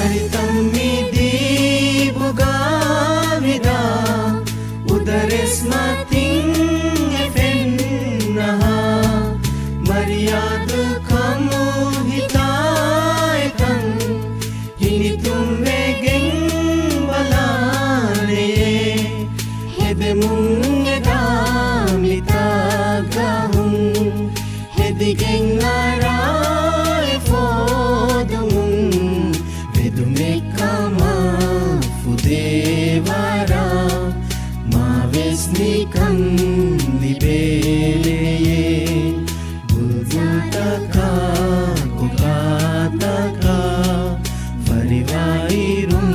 Maritamidi bugavida udaresmating efennaha Mariad kamu hitaitan hinitum vegen balane hedemun edamita Hedigeng aray fodumun Vedumekama fudevara Mavesnikam libeleye Bulbultaka kukataka Farivairum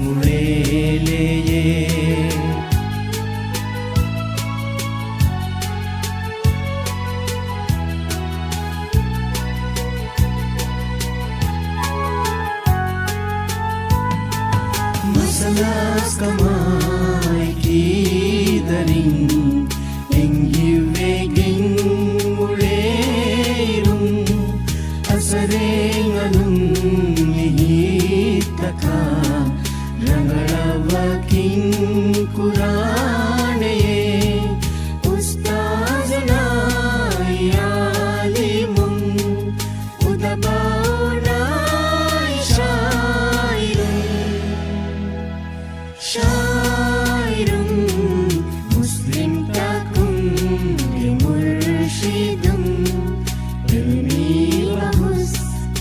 muleleye Masalas kamay kidaring Enghiveging mulerum Asareng anong lihitaka Rangaravaking kuraneye Ustazanay alimum Udabaonay Şairum Muslim takum Murşidum ilmi bahus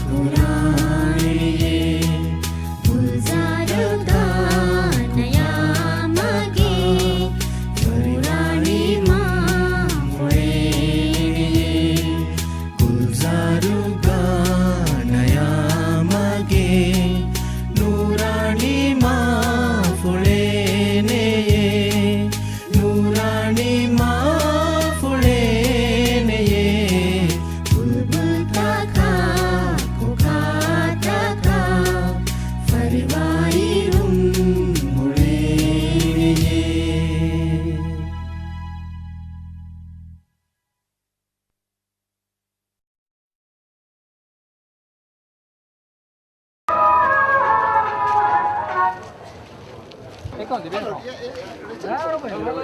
Kur'an-e Gulzarda nayamage Kur'an-i mafureye Gulzaruga nayamage Nurani Nurani mafuleneye Bulbul taka kukataka Farivairum muleneye Allora,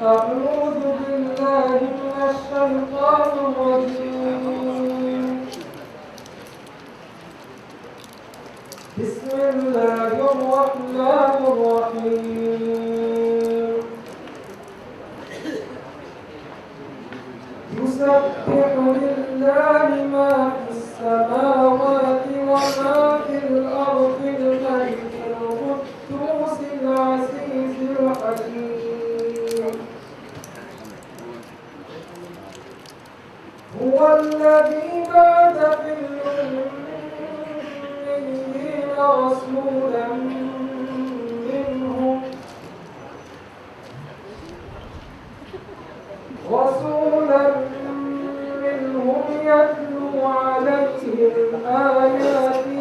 أعوذ بالله من الشيطان الرجيم بسم الله الرحمن الرحيم يسبح لله ما في السماوات وما في الأرض الملك القدوس العزيز الحكيم هو الذي بعث في الأميين رسولا منهم يتلو عليهم آياته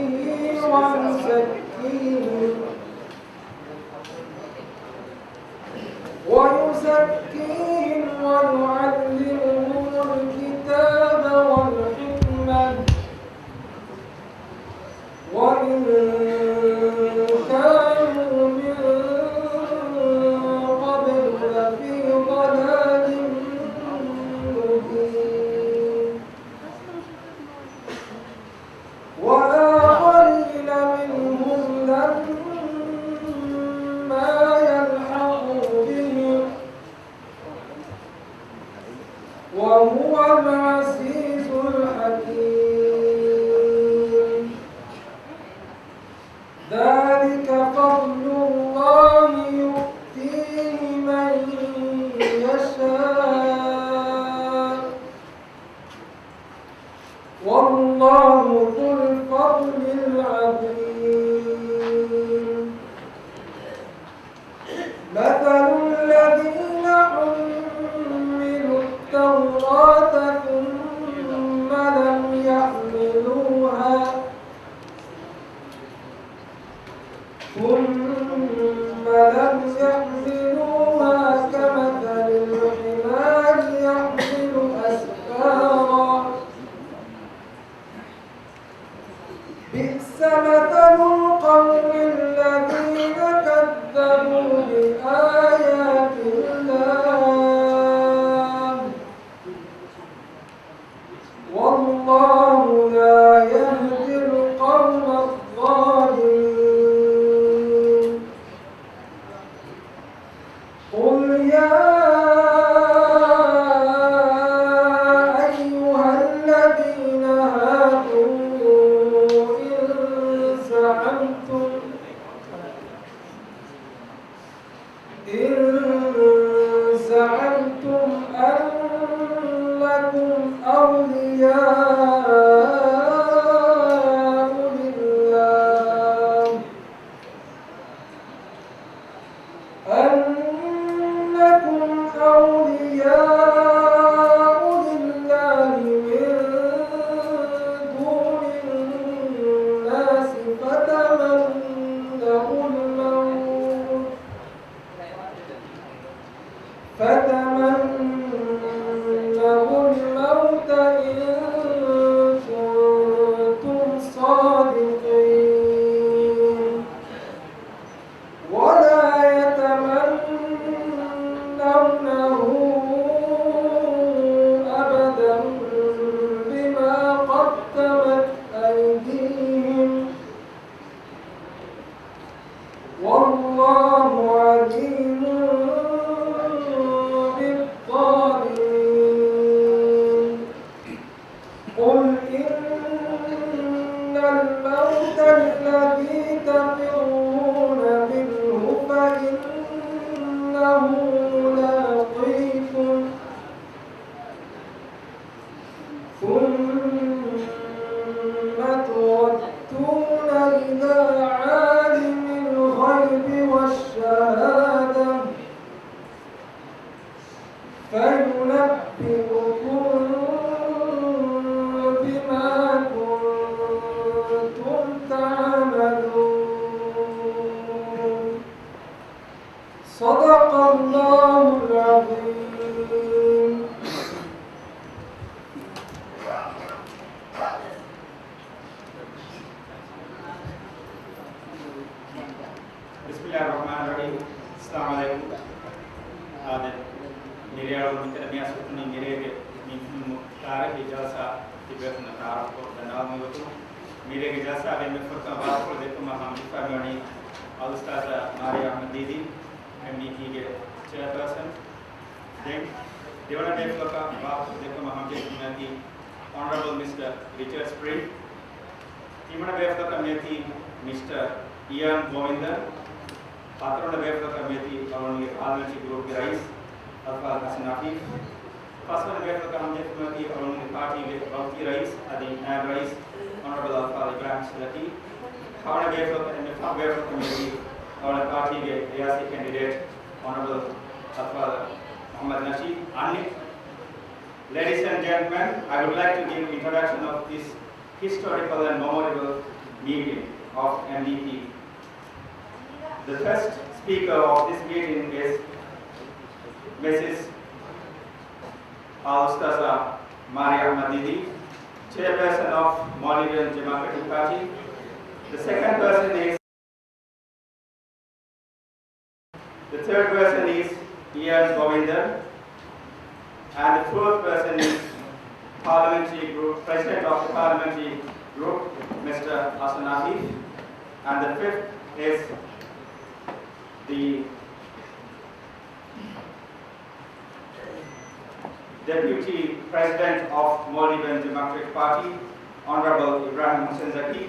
ويزكيهم ويعلمهم الكتاب والحكمة وإن كانوا من قبل لفي ضلال مبين وهو العزيز الحكيم ذلك فضل الله يؤتيه من يشاء والله ذو الفضل العظيم مثل الذين حملوا التوراة ثم لم يحملوها كمثل الحمار يحمل أسفارا بئس مثل القوم الذين كذبوا بآيات الله والله لا يهدي القوم الظالمين قل يا أيها الذين هادوا إن زعمتم أنكم أولياء لله من دون الناس فتمنوا الموت إن كنتم صادقين ولا يتمنونه أبدا بما قدمت أيديهم والله عليم بالظالمين قل إن الموت الذي تفرون منه فإنه ملاقيكم ثم تردون إلى عالم الغيب والشهادة فينبئكم بما كنتم تعملون صدق الله العظيم Bismillahirrahmanirrahim. Assalamualaikum. Ada miriam mitternya sutuni mirege minum tarik ijasa tiba na tarik ko danau itu mirege ijasa ada mefurka baru dekho maham difamani Al-Ustaza Maria Ahmedidi MDP ke chairperson then Devana Devaka baru dekho maham difamani Honorable Mr. Richard Spring Timana Devaka committee Mr. Ian Govindan Patron Devaka committee along parliamentary group Rais Alfa Hasanafi First one Devaka committee along the party with Bhakti Rais Adi Naib Rais Honorable Alfa Ibrahim Salati Havana Devaka and the Devaka committee along the party with Riasi candidate Honorable Alfa Muhammad Nasheed Annik. Ladies and gentlemen, I would like to give introduction of this historical and memorable meeting of MDP. The first speaker of this meeting is Mrs. Al-Ustaza Maria Ahmedidi, chairperson of Maldivian Democratic Party. The second person is, the third person is Ian Govindan, and the fourth person is parliamentary group, president of the parliamentary group, Mr. Hasanafi, and the fifth is the Deputy President of Maldivian Democratic Party, Honorable Ibrahim Hussein Zaki,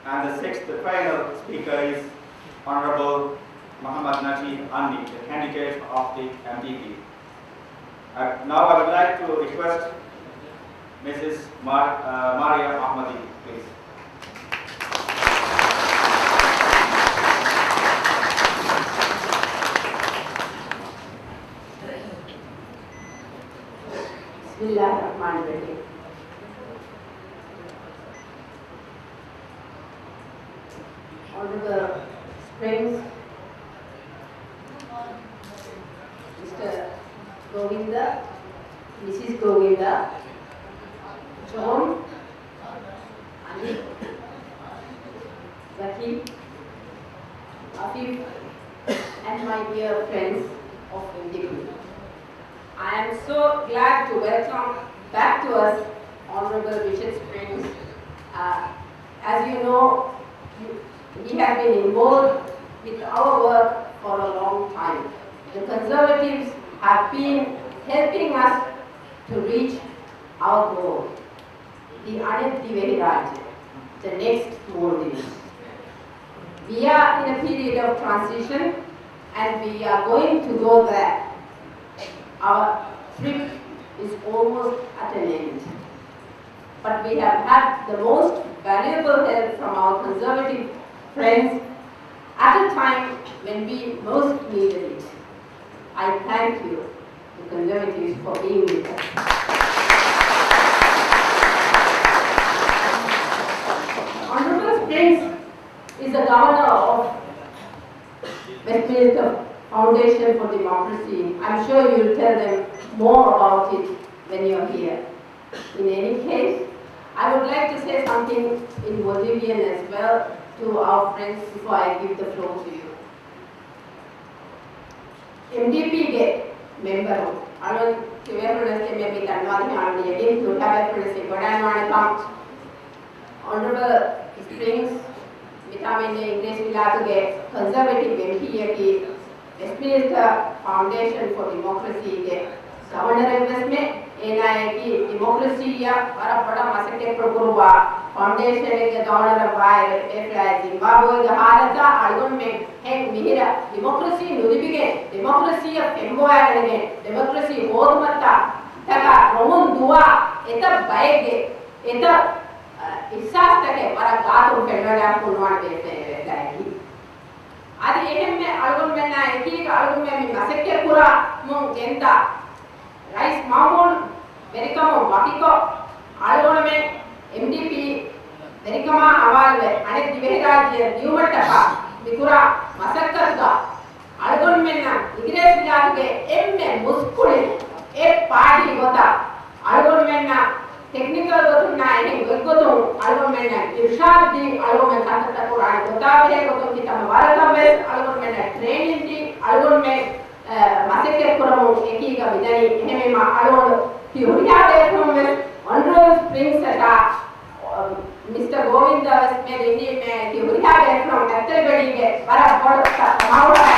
and the sixth, the final speaker is Honorable Muhammad Najib Anni, the candidate of the MDP. Now I would like to request Mrs. Maria Ahmadi, please. Bismillahirrahmanirrahim. Honorable friends, Mr. Govinda, Mrs. Govinda, John, Ali, Zaki, Afif, and my dear friends of MDP. I am so glad to welcome back to us Honorable Richard Springs. As you know, we have been involved with our work for a long time. The Conservatives have been helping us to reach our goal, the vative, the next Maldives. We are in a period of transition and we are going to go there. Our trip is almost at an end. But we have had the most valuable help from our Conservative friends at a time when we most needed it. I thank you, the Conservatives, for being with us. Honorable Springs is the governor of Westminster Foundation for Democracy. I'm sure you'll tell them more about it when you're here. In any case, I would like to say something in Bolivian as well to our friends before I give the floor to you. MDP ke member, alon kiwerunase me bitan wadi handi again to have a friends Honorable Springs vitamin English vilatuge Conservative MP ki Westminster Foundation for Democracy ke governor investment NIT democracy या बड़ा मसके programme foundation के governor bye एफ्राय Zimbabwe के हालत अड़गुन में एक Mihira democracy नुरिबिगे democracy या फेम्बोया गने democracy होद मत्ता तका रोमन दुआ एता बायगे एता इसास तके बड़ा गातु फेडरल पुनवान बेटे लायकी आदि एहम में अड़गुन में ना एक अड़गुन में मसके पूरा मुंग जनता राइस मामूल वेरिकमो वाटिको आलोन में एमडीपी वेरिकमा आवाल में अनेक दिवेराज्य न्यूमटपा मिकुरा मसक्करगा आलोन में ना इग्रेस जाके एम में मुस्कुले एक पार्टी होता आलोन में ना टेक्निकल गोतुम ना इन्हें गोतुम आलोन में ना इरशाद दी आलोन में कांता कुरान गोता भी गोतुम की तमवारका में आलोन में ना ट्रेनिंग दी आलोन में मसके पुरमो एकी का विदाई इन्हें में आलोन की हुरिया देखने में Honorable Springs Mr. Govinda was made in में की हुरिया देखने में अत्तर बड़ी के बड़ा बड़ा माहौल है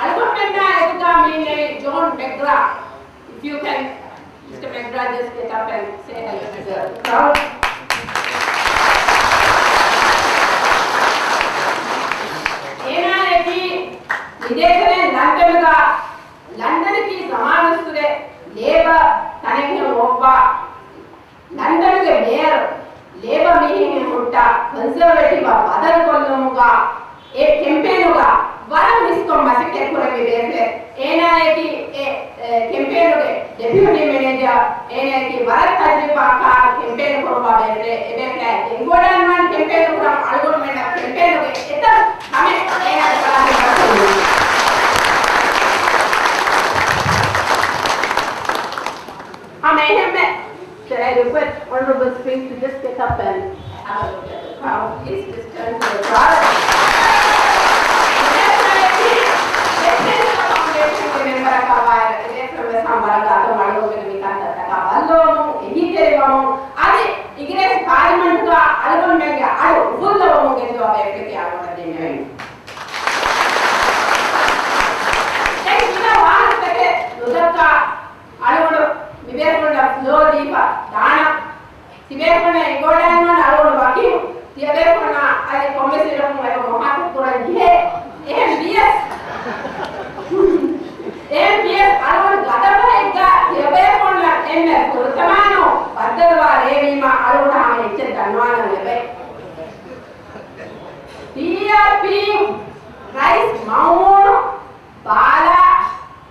आलोन में ना एक का मीने John McGrath, if you can, Mr. McGrath, just get up and say hello to the crowd. विदेश में लंदन की समानस्तुरे लेबर तनेके ओब्बा लंदन के मेयर लेबर मीटिंग में मुट्टा कंजर्वेटिव बदल कोल्लमुगा एक कैंपेनुगा वरम इसको मसके कुरे में देखे एनआईटी कैंपेन के डेप्यूटी मैनेजर एनआईटी भारत तजरिबा का कैंपेन कोरबा देखे एबेके एंगोडनमन कैंपेन कुरा अल्गोन में कैंपेन के इतना हमें NIT Should I request Honorable Springs to just get up and have a look at the crowd? Please just turn to the crowd. වෙන්නේ. දැන් ඉතින් වාහනයක නොදක්කා අලුවඩ විවේකවල ෆ්ලෝ දීපා දාන තිබේකන ඒගොල්ලන් වල අලුවඩ වකිමු තිබේකන අර කොම්බෙසිරම් වල මොහාත් කරන් ගියේ එහෙම බියස් අලුවඩ ගඩපහෙක්ගා තිබේකන එන්න පුරුතමානෝ පද්දවා රේවීම අලුවඩ ආම එච්ච දන්නවාන නෙවෙයි TRP rice maun bala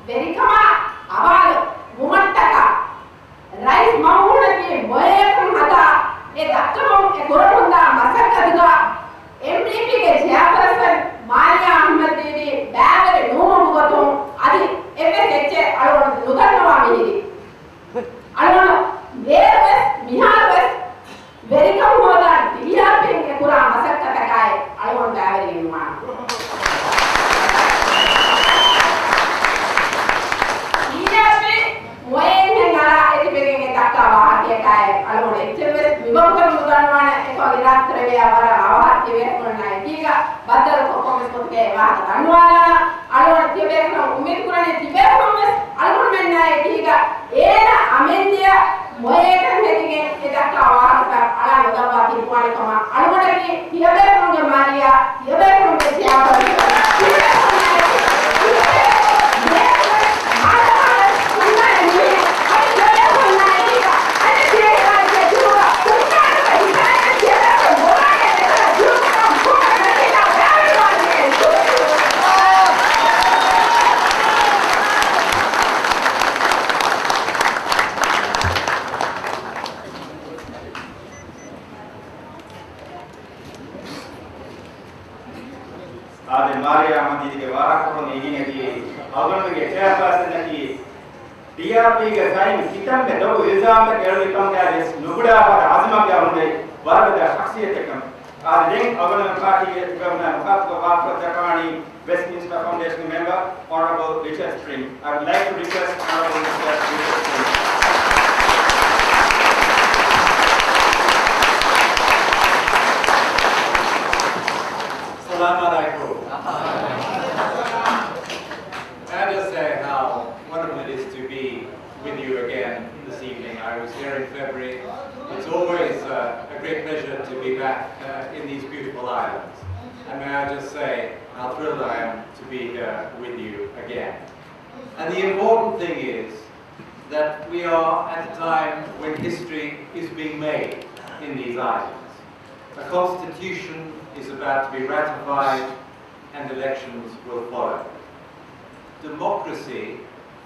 berikama awal mumattaka rice maun ki moyekam hada e dakkamam e korotunda masakkaduga MDP ke chairperson Maria Ahmed Devi bagare numa mugatum adi FSH alon nudannawa minidi alon nervous miharvous berikam hoda TRP ke pura masakkataka alon bagare numa Moyen ngara eti begenge takka wahatya kai alone HMS විභවකර මුදන්වාන එක විරාත්‍රවේ අවර අවහත්ය වේකරණයි කීක බද්දල කොකොමස් කොටේ වාහක දන්වාලා alone තිබේකන උමෙත් කුරණේ තිබේකමස් alone මෙන්නයි කීක ඒන අමෙන්දිය මොයේකන් හෙතිගේ එදක්ක වාහක අලා නොදවා තිබුණේ කම alone key තිබේකනගේ Maria තිබේකනගේ තියාපරි Maria Ahmed ke warakon egin edi agan ke chairperson ki DRP ke sign kitam me do ilzam ta kerli kam ka des nuguda pa azma ke unde warada shakhsiyat kam aad den agan party ke governor mukat ko baat ko jakani Westminster Foundation member honorable Richard String. I would like to request honorable Richard String. Assalamualaikum. Can I just say how wonderful it is to be with you again this evening. I was here in February. It's always a great pleasure to be back in these beautiful islands. And may I just say how thrilled I am to be here with you again. And the important thing is that we are at a time when history is being made in these islands. A constitution is about to be ratified and elections will follow. Democracy,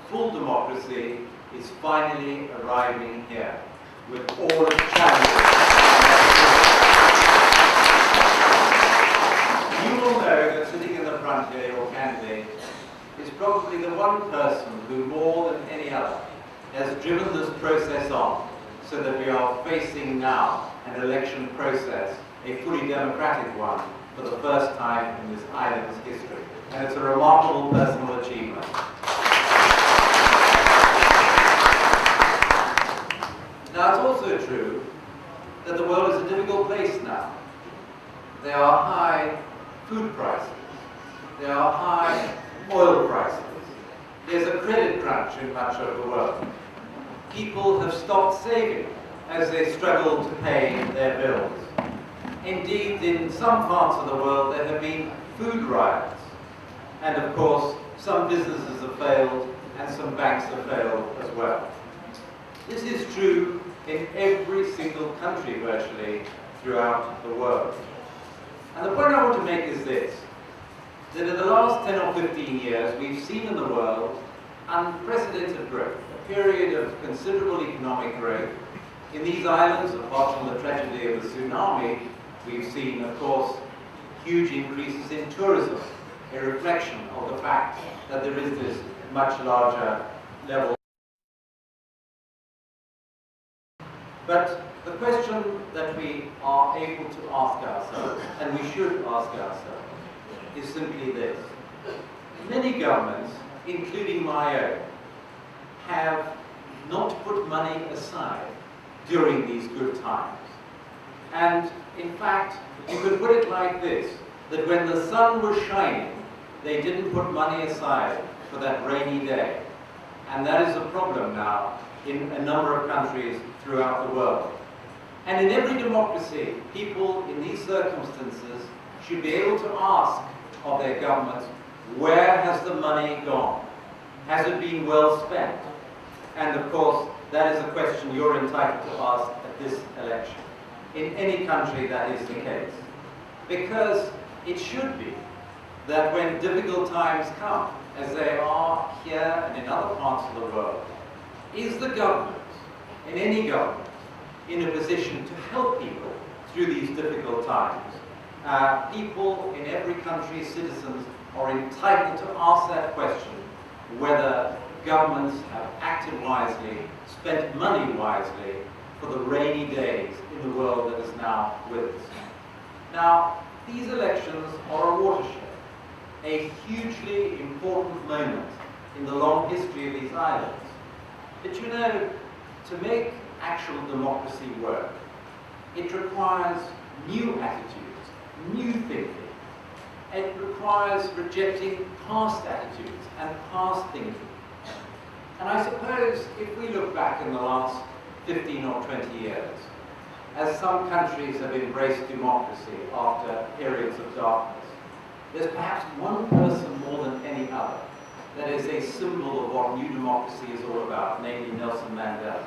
full democracy, is finally arriving here with all its challenges. You will know that sitting in the front here, your candidate, is probably the one person who more than any other has driven this process on so that we are facing now an election process, a fully democratic one, for the first time in this island's history. And it's a remarkable personal achievement. Now it's also true that the world is a difficult place now. There are high food prices. There are high oil prices. There's a credit crunch in much of the world. People have stopped saving as they struggle to pay their bills. Indeed, in some parts of the world, there have been food riots. And of course, some businesses have failed and some banks have failed as well. This is true in every single country, virtually, throughout the world. And the point I want to make is this, that in the last 10 or 15 years, we've seen in the world unprecedented growth, a period of considerable economic growth. In these islands, apart from the tragedy of the tsunami, we've seen, of course, huge increases in tourism, a reflection of the fact that there is this much larger level. But the question that we are able to ask ourselves, and we should ask ourselves, is simply this. Many governments, including my own, have not put money aside during these good times. And in fact, you could put it like this. that when the sun was shining, they didn't put money aside for that rainy day. And that is a problem now in a number of countries throughout the world. And in every democracy, people in these circumstances should be able to ask of their government, where has the money gone? Has it been well spent? And of course, that is a question you're entitled to ask at this election. In any country, that is the case. Because it should be that when difficult times come, as they are here and in other parts of the world, is the government, in any government, in a position to help people through these difficult times? People in every country, citizens, are entitled to ask that question, whether governments have acted wisely, spent money wisely for the rainy days in the world that is now with us. Now, these elections are a watershed, a hugely important moment in the long history of these islands. But you know, to make actual democracy work, it requires new attitudes, new thinking. It requires rejecting past attitudes and past thinking. And I suppose if we look back in the last 15 or 20 years, as some countries have embraced democracy after periods of darkness, there's perhaps one person more than any other that is a symbol of what new democracy is all about, namely Nelson Mandela.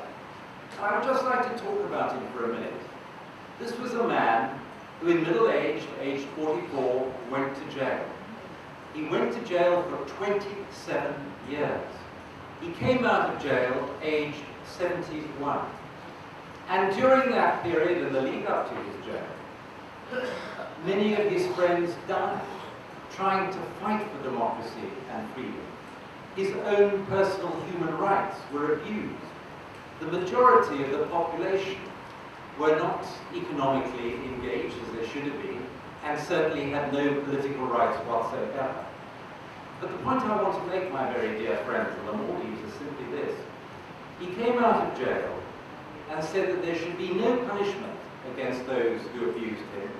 I would just like to talk about him for a minute. This was a man who in middle age, aged 44, went to jail. He went to jail for 27 years. He came out of jail aged 71. And during that period and the lead up to his jail, many of his friends died trying to fight for democracy and freedom. His own personal human rights were abused. The majority of the population were not economically engaged as they should have been, and certainly had no political rights whatsoever. But the point I want to make, my very dear friends of the Maldives, is simply this. He came out of jail and said that there should be no punishment against those who abused him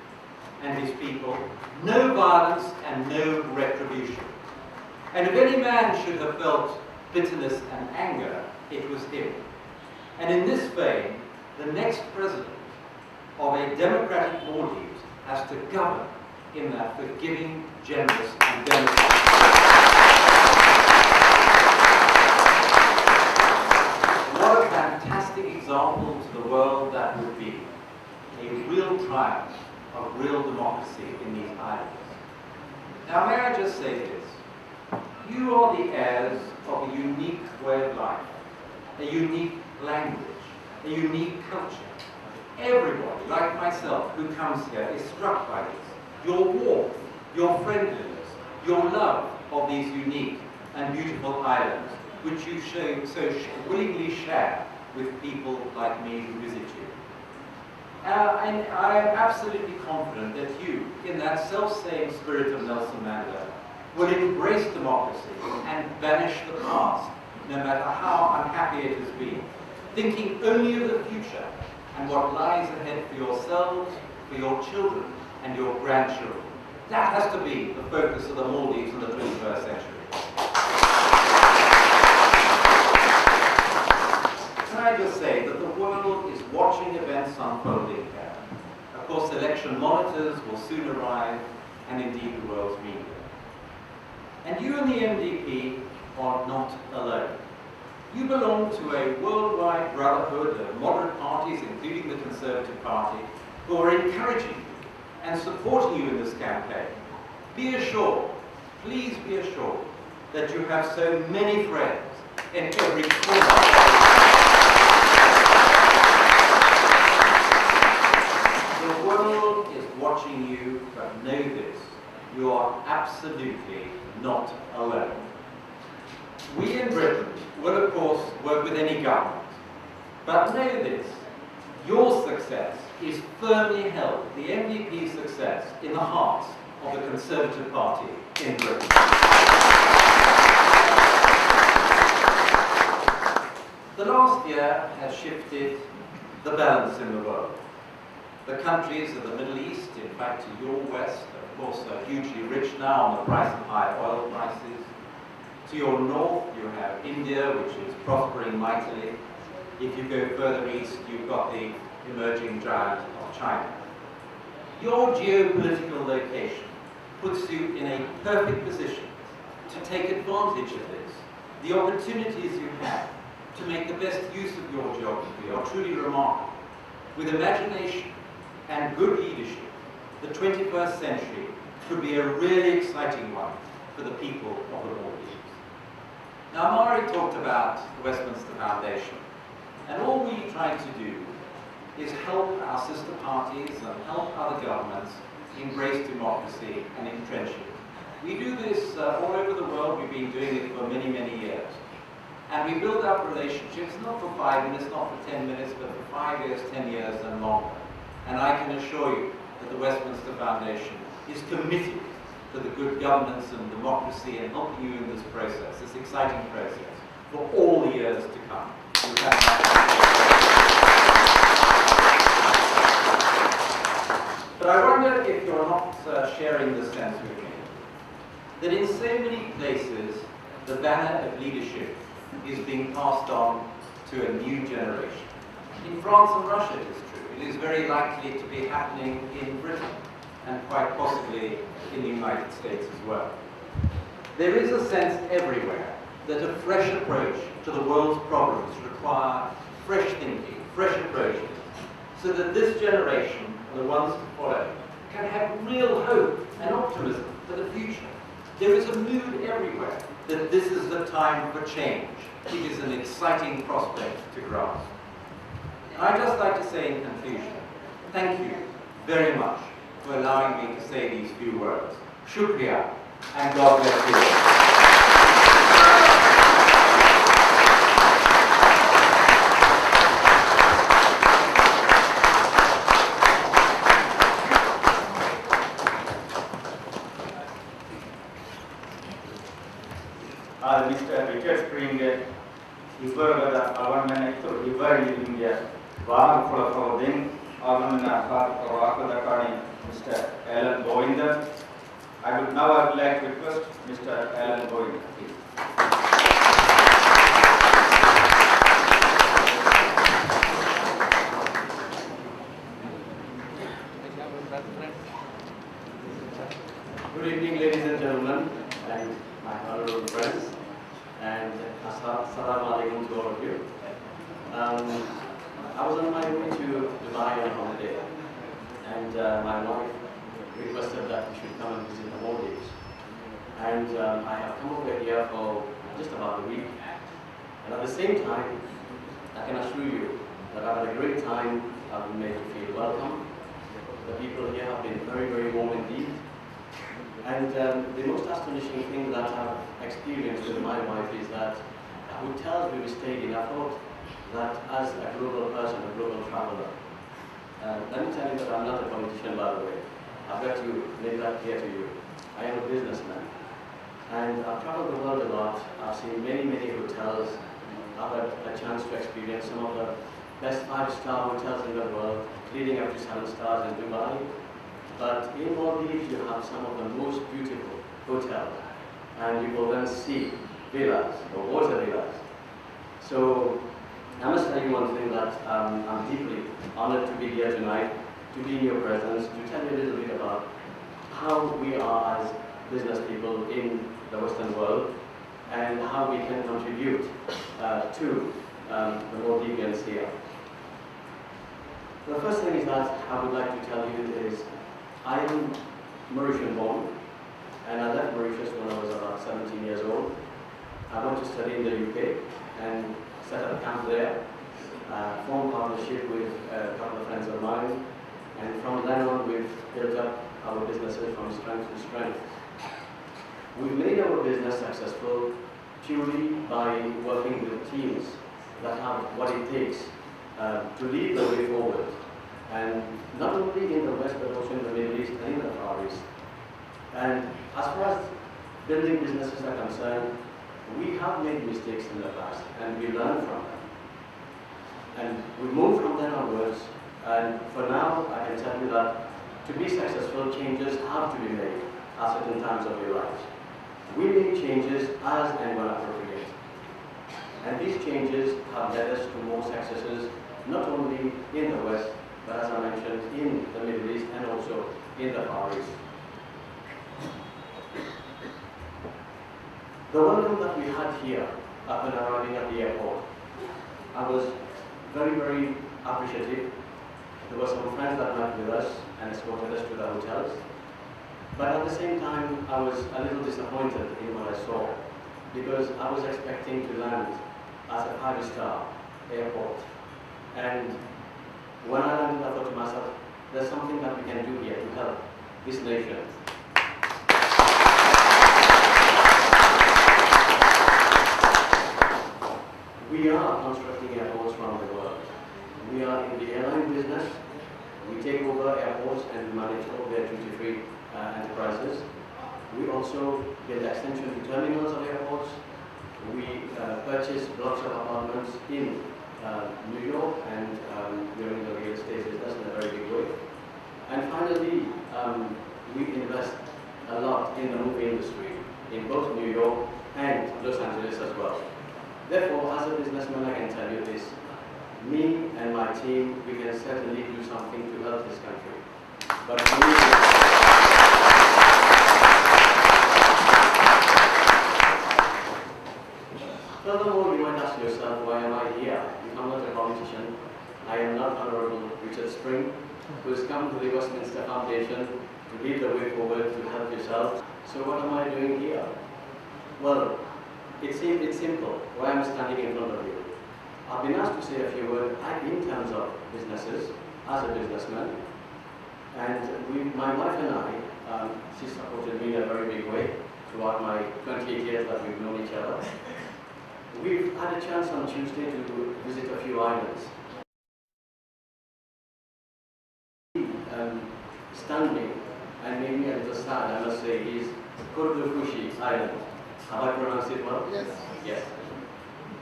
and his people, no violence and no retribution. And if any man should have felt bitterness and anger, it was him. And in this vein, the next president of a democratic Maldives has to govern in that forgiving, generous, and democratic. What a fantastic example to the world that would be. A real triumph of real democracy in these islands. Now, may I just say this? You are the heirs of a unique way of life, a unique language, a unique culture. Everybody, like myself, who comes here is struck by this. Your warmth, your friendliness, your love of these unique and beautiful islands, which you willingly share with people like me who visit you. And I am absolutely confident that you, in that self-same spirit of Nelson Mandela, will embrace democracy and banish the past, no matter how unhappy it has been, thinking only of the future and what lies ahead for yourselves, for your children, and your grandchildren. That has to be the focus of the Maldives in the 21st century. Can I just say that the world is watching events unfolding here. Of course, election monitors will soon arrive, and indeed the world's media. And you and the MDP are not alone. You belong to a worldwide brotherhood of moderate parties, including the Conservative Party, who are encouraging you and supporting you in this campaign. Be assured, please be assured, that you have so many friends in every corner. The world is watching you, but know this, you are absolutely not alone. We in Britain will, of course, work with any government. But know this, your success is firmly held, the MDP's success, in the hearts of the Conservative Party in Britain. The last year has shifted the balance in the world. The countries of the Middle East, in fact to your west, of course hugely rich now on the price of high oil prices. To your north, you have India, which is prospering mightily. If you go further east, you've got the emerging giant of China. Your geopolitical location puts you in a perfect position to take advantage of this. The opportunities you have to make the best use of your geography are truly remarkable. With imagination and good leadership, the 21st century could be a really exciting one for the people of the Maldives. Now, I've already talked about the Westminster Foundation, and all we try to do is help our sister parties and help other governments embrace democracy and entrench it. We do this all over the world. We've been doing it for many, many years. And we build up relationships, not for 5 minutes, not for 10 minutes, but for 5 years, 10 years, and longer. And I can assure you that the Westminster Foundation is committed to the good governance and democracy and helping you in this process, this exciting process, for all the years to come. But I wonder if you're not sharing this sense with me, that in so many places, the banner of leadership is being passed on to a new generation. In France and Russia it is true. It is very likely to be happening in Britain and quite possibly in the United States as well. There is a sense everywhere that a fresh approach to the world's problems require fresh thinking, fresh approaches, so that this generation and the ones to follow can have real hope and optimism for the future. There is a mood everywhere that this is the time for change. It is an exciting prospect to grasp. I'd just like to say in conclusion, thank you very much for allowing me to say these few words. Shukriya, and God bless you all. Mr. Richard Spring, Ibergada, Alvanmanitor, Iber India, Vaga Fulafrodin, Alvanmana Rakadakani, Mr. Alan Govinda. I would like to request Mr. Alan Govinda, please. Good evening, ladies and gentlemen, and my honorable friends, and assalamu alaikum to all of you. I was on my way to Dubai on holiday, and my wife requested that we should come and visit the Maldives. And I have come over here for just about a week. And at the same time, I can assure you that I've had a great time. I've been made to feel welcome. The people here have been very, very warm indeed. And the most astonishing thing that I've experienced with my wife is that hotels we stayed in, I thought that as a global person, a global traveler, let me tell you that I'm not a politician, by the way. I've got to make that clear to you. I am a businessman. And I've traveled the world a lot. I've seen many, many hotels. I've had a chance to experience some of the best 5-star hotels in the world, leading up to 7 stars in Dubai. But in Maldives, you have some of the most beautiful hotels, and you will then see villas or water villas. So I must tell you one thing, that I'm deeply honored to be here tonight, to be in your presence, to tell you a little bit about how we are as business people in the Western world and how we can contribute to the Maldivians here. The first thing is that I would like to tell you is I am Mauritian born, and I left Mauritius when I was about 17 years old. I went to study in the UK and set up a camp there, formed partnership with a couple of friends of mine, and from then on we've built up our businesses from strength to strength. We've made our business successful purely by working with teams that have what it takes to lead the way forward. And not only in the West, but also in the Middle East and in the Far East. And as far as building businesses are concerned, we have made mistakes in the past, and we learn from them. And we move from then onwards, and for now, I can tell you that to be successful, changes have to be made. at certain times of your lives. We make changes as and when appropriate. And these changes have led us to more successes, not only in the West, but as I mentioned, in the Middle East and also in the Far East. The welcome that we had here upon arriving at the airport, I was very, very appreciative. There were some friends that met with us and escorted us to the hotels. But at the same time, I was a little disappointed in what I saw, because I was expecting to land at a 5-star airport. And when I landed, I thought to myself, there's something that we can do here to help this nation. We are constructing airports around the world. We are in the airline business. We take over airports and we manage all their duty-free enterprises. We also build extension to terminals of airports. We purchase blocks of apartments in New York, and we're in the real estate business in a very big way. And finally, we invest a lot in the movie industry in both New York and Los Angeles as well. Therefore, as a businessman, I can tell you this: me and my team, we can certainly do something to help this country. But furthermore, you might ask yourself, why am I here? I'm not a politician. I am not Honorable Richard Spring, who has come to the Westminster Foundation to lead the way forward to help yourself. So what am I doing here? Well, it's simple. Why I'm standing in front of you. I've been asked to say a few words in terms of businesses, as a businessman. And my wife and I, she supported me in a very big way throughout my 28 years that we've known each other. We've had a chance on Tuesday to visit a few islands. Stunned me and made me a little sad, I must say, is Kurdufushi Island. Have I pronounced it well? Yes. Yes.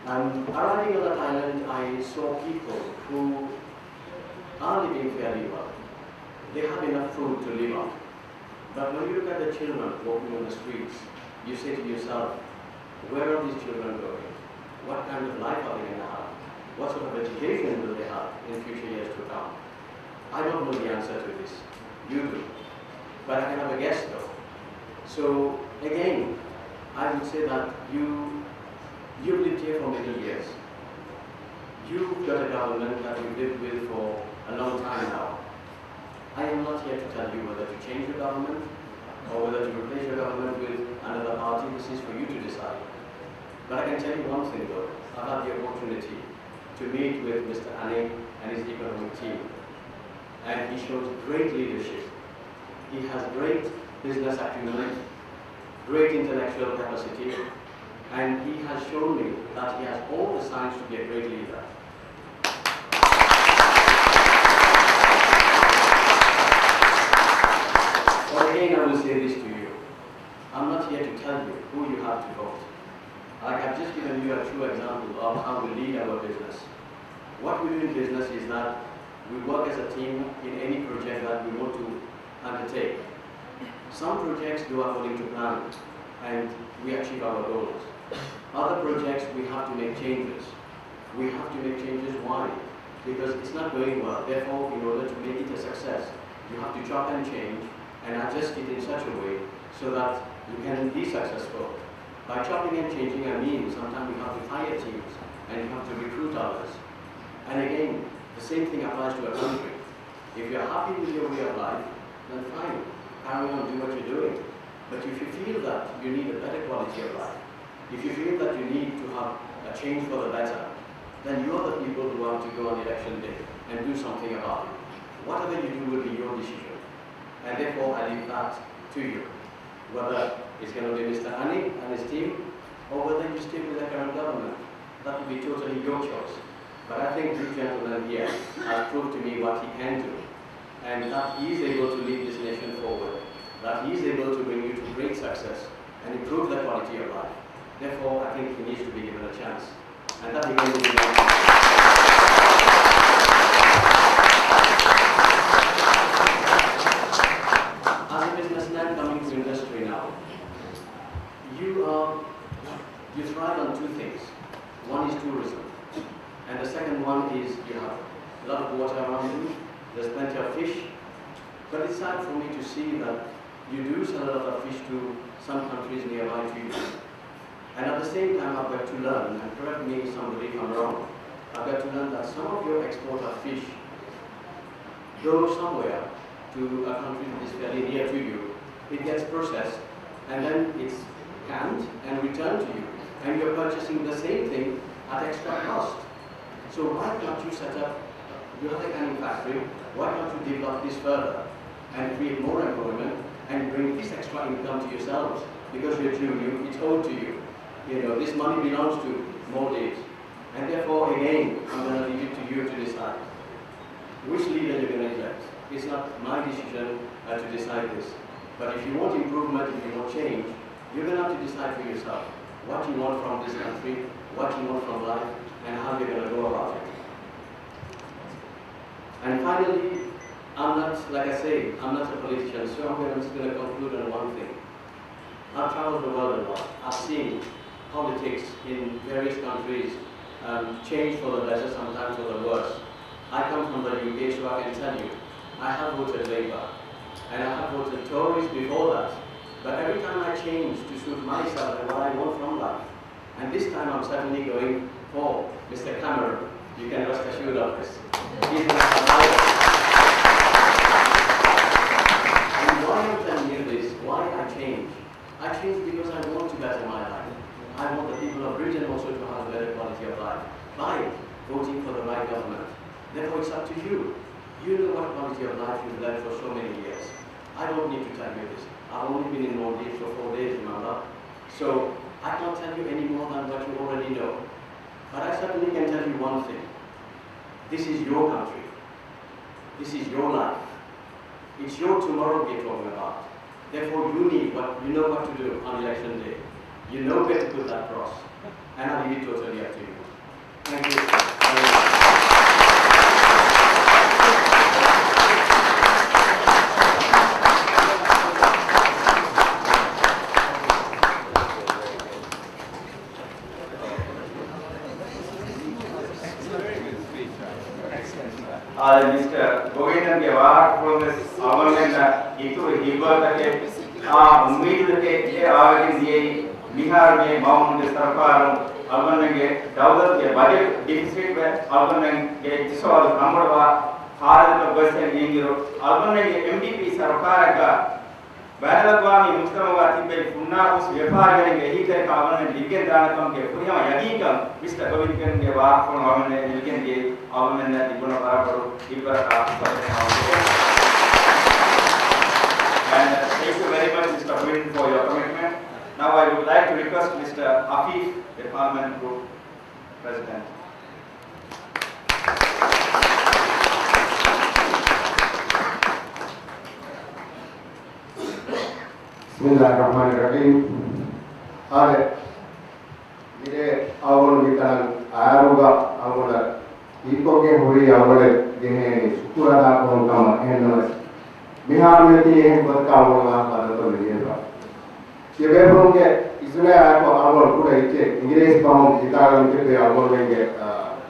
Arriving on that island, I saw people who are living fairly well. They have enough food to live on. But when you look at the children walking on the streets, you say to yourself, where are these children going? What kind of life are they going to have? What sort of education will they have in future years to come? I don't know the answer to this. You do. But I can have a guess though. So again, I would say that you've lived here for many years. You've got a government that you've lived with for a long time now. I am not here to tell you whether to change your government or whether to replace your government with another party. This is for you to decide. But I can tell you one thing though. I've had the opportunity to meet with Mr. Ani and his economic team. And he shows great leadership. He has great business acumen, great intellectual capacity, and he has shown me that he has all the signs to be a great leader. But again, I will say this to you. I'm not here to tell you who you have to vote. Like I've just given you a true example of how we lead our business. What we do in business is that we work as a team in any project that we want to undertake. Some projects go according to plan and we achieve our goals. Other projects we have to make changes. We have to make changes. Why? Because it's not going well. Therefore, in order to make it a success, you have to chop and change and adjust it in such a way so that you can be successful. By chopping and changing, I mean sometimes you have to hire teams and you have to recruit others. And again, the same thing applies to a country. If you're happy with your way of life, then fine, carry on, do what you're doing. But if you feel that you need a better quality of life, if you feel that you need to have a change for the better, then you are the people who have to go on election day and do something about it. Whatever you do will be your decision. And therefore, I leave that to you. Whether it's going to be Mr. Ani and his team, or whether you stay with the current government, that will be totally your choice. But I think this gentleman here has proved to me what he can do, and that he is able to lead this nation forward, that he is able to bring you to great success and improve the quality of life. Therefore, I think he needs to be given a chance. And that he can do. As a businessman coming to industry, thrive on two things. One is tourism, and the second one is you have a lot of water around you, there's plenty of fish, but it's sad for me to see that you do sell a lot of fish to some countries nearby to you. And at the same time, I've got to learn, and correct me somebody if I'm wrong, I've got to learn that some of your export of fish go somewhere to a country that is fairly near to you. It gets processed, and then it's canned and returned to you. And you're purchasing the same thing at extra cost. So why can't you set up your canning factory? Why can't you develop this further and create more employment and bring this extra income to yourselves? Because you're Jew, it's owed to you. You know, this money belongs to Maldives. And therefore, again, I'm going to leave it to you to decide which leader you're going to elect. It's not my decision to decide this. But if you want improvement, if you want change, you're going to have to decide for yourself what you want from this country, what you want from life, and how you're going to go about it. And finally, I'm not, like I say, I'm not a politician, so I'm just going to conclude on one thing. I've traveled the world a lot. I've seen politics in various countries change for the better, sometimes for the worse. I come from the UK, so I can tell you, I have voted Labour, and I have voted Tories before that. But every time I change to suit myself and what I want from life, and this time I'm certainly going for Mr. Cameron. You can rest assured of this. He's my survivor. And why I'm telling you this, why I change? I change because I want to better my life. I want the people of Britain also to have a better quality of life by voting for the right government. Therefore, it's up to you. You know what quality of life you've led for so many years. I don't need to tell you this. I've only been in Maldives for 4 days, remember? So I can't tell you any more than what you already know. But I certainly can tell you one thing. This is your country. This is your life. It's your tomorrow we're talking about. Therefore, you know what to do on election day. You know where to put that cross. And I'll leave it totally up to you. Thank you. Mr. Govindan के वार progress आवर्तन इतु हिब्बत के उम्मीद के आगे दिए बिहार में mount के सरकार आवर्तन के दौलत के बजट डिफिसिट में आवर्तन के जिसवाल नंबर वा भारत का बजट येंगिरो आवर्तन के एमडीपी सरकार का बैरलवामी मुस्तमवाती पे पुन्ना उस व्यापार करेंगे ही करे आवर्तन लिखन दानकम के पुनिया यदि कम मिस्टर गोविंदन के वार फोन आवर्तन लिखन के आवर्तन ने दिबुना बराबर And thank you very much, Mr. Govind, for your commitment. Now I would like to request Mr. Afif, the Parliament Group President. Bismillahirrahmanirrahim. Mire awal bitan ayaruga awal iko ke hori awal gehe sukurada kon kama henna Bihar में भी एक बात का आवल ना पाना तो नहीं है ये वे होंगे इसमें आपको आवल पूरा इचे इंग्लिश पाऊँ जितागम के पे आवल लेंगे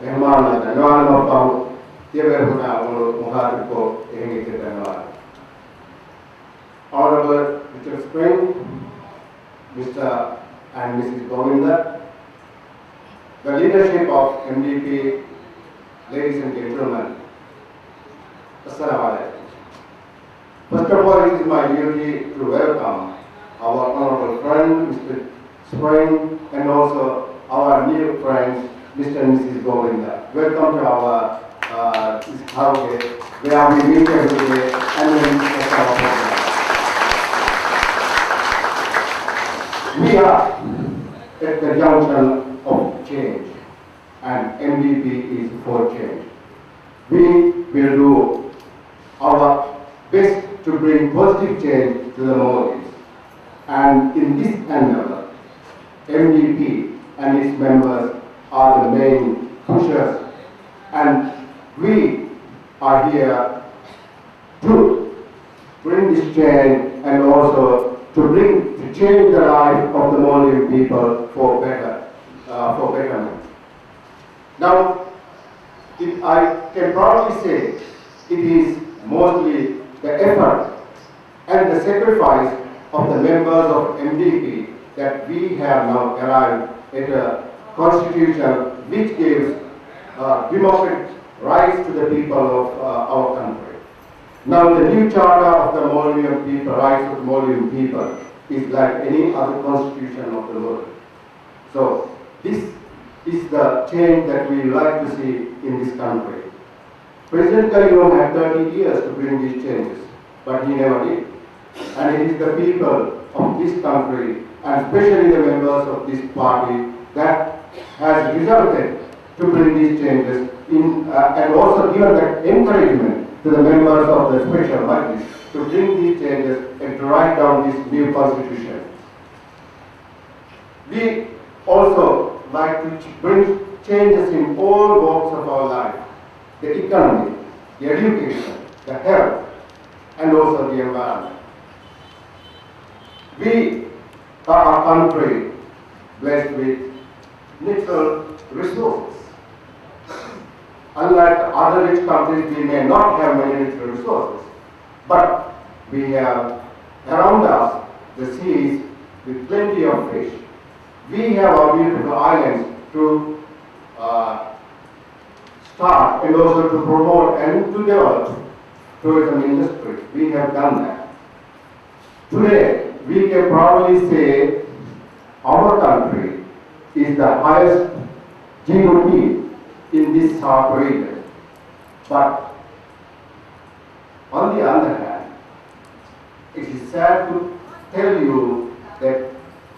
मेहमान ना धन्यवाद ना पाऊँ ये वे होना आवल मुहार को यही के धन्यवाद Honorable Mr. Spring, Mr. and Mrs. Govinda, the leadership of MDP, ladies and gentlemen, Assalamu alaikum. First of all, it is my duty to welcome our honorable friend, Mr. Spring, and also our new friends, Mr. and Mrs. Govinda. Welcome to our house, where we meet every day and then discuss our program. We are at the junction of change, and MDP is for change. We will do our best to bring positive change to the Maldives. And in this endeavor, MDP and its members are the main pushers. And we are here to bring this change and also to change the life of the Maldivian people for better. for betterment. Now, I can proudly say it is mostly the effort and the sacrifice of the members of MDP that we have now arrived at a constitution which gives democratic rights to the people of our country. Now the new charter of the Maldivian people, rights of the Maldivian people, is like any other constitution of the world. So this is the change that we like to see in this country. President Kayyum had 30 years to bring these changes, but he never did. And it is the people of this country, and especially the members of this party, that has resulted to bring these changes in, and also given the encouragement to the members of the special majlis to bring these changes and to write down this new constitution. We also like to bring changes in all walks of our life: the economy, the education, the health, and also the environment. We are a country blessed with natural resources. Unlike other rich countries, we may not have many natural resources, but we have around us the seas with plenty of fish. We have our beautiful islands to start and also to promote and to develop tourism industry. We have done that. Today, we can proudly say our country is the highest GDP in this South region. But on the other hand, it is sad to tell you that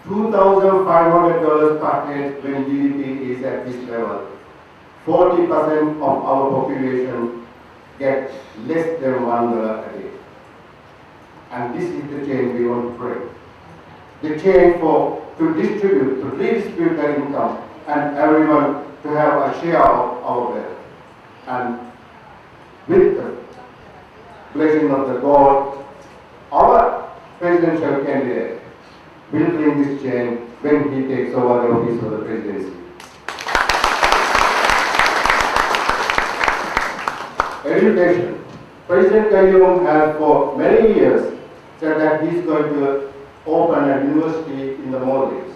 $2,500 per head when GDP is at this level, 40% of our population get less than $1 a day. And this is the change we want to bring. The change to redistribute the income and everyone to have a share of our wealth. And with the blessing of the God, our presidential candidate will bring this change when he takes over the office of the presidency. Education. President Kayyum has for many years said that he is going to open a university in the Maldives.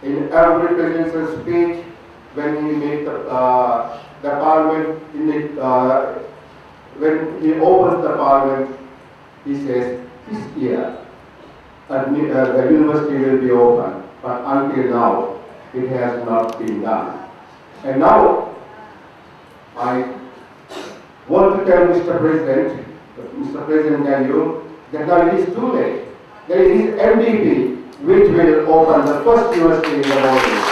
In every presidential speech, when he made the parliament, when he opens the parliament, he says, this year the university will be open, but until now it has not been done. And now I want to tell Mr. President Kayyum, that now it is too late. There is MDP which will open the first university in the Maldives.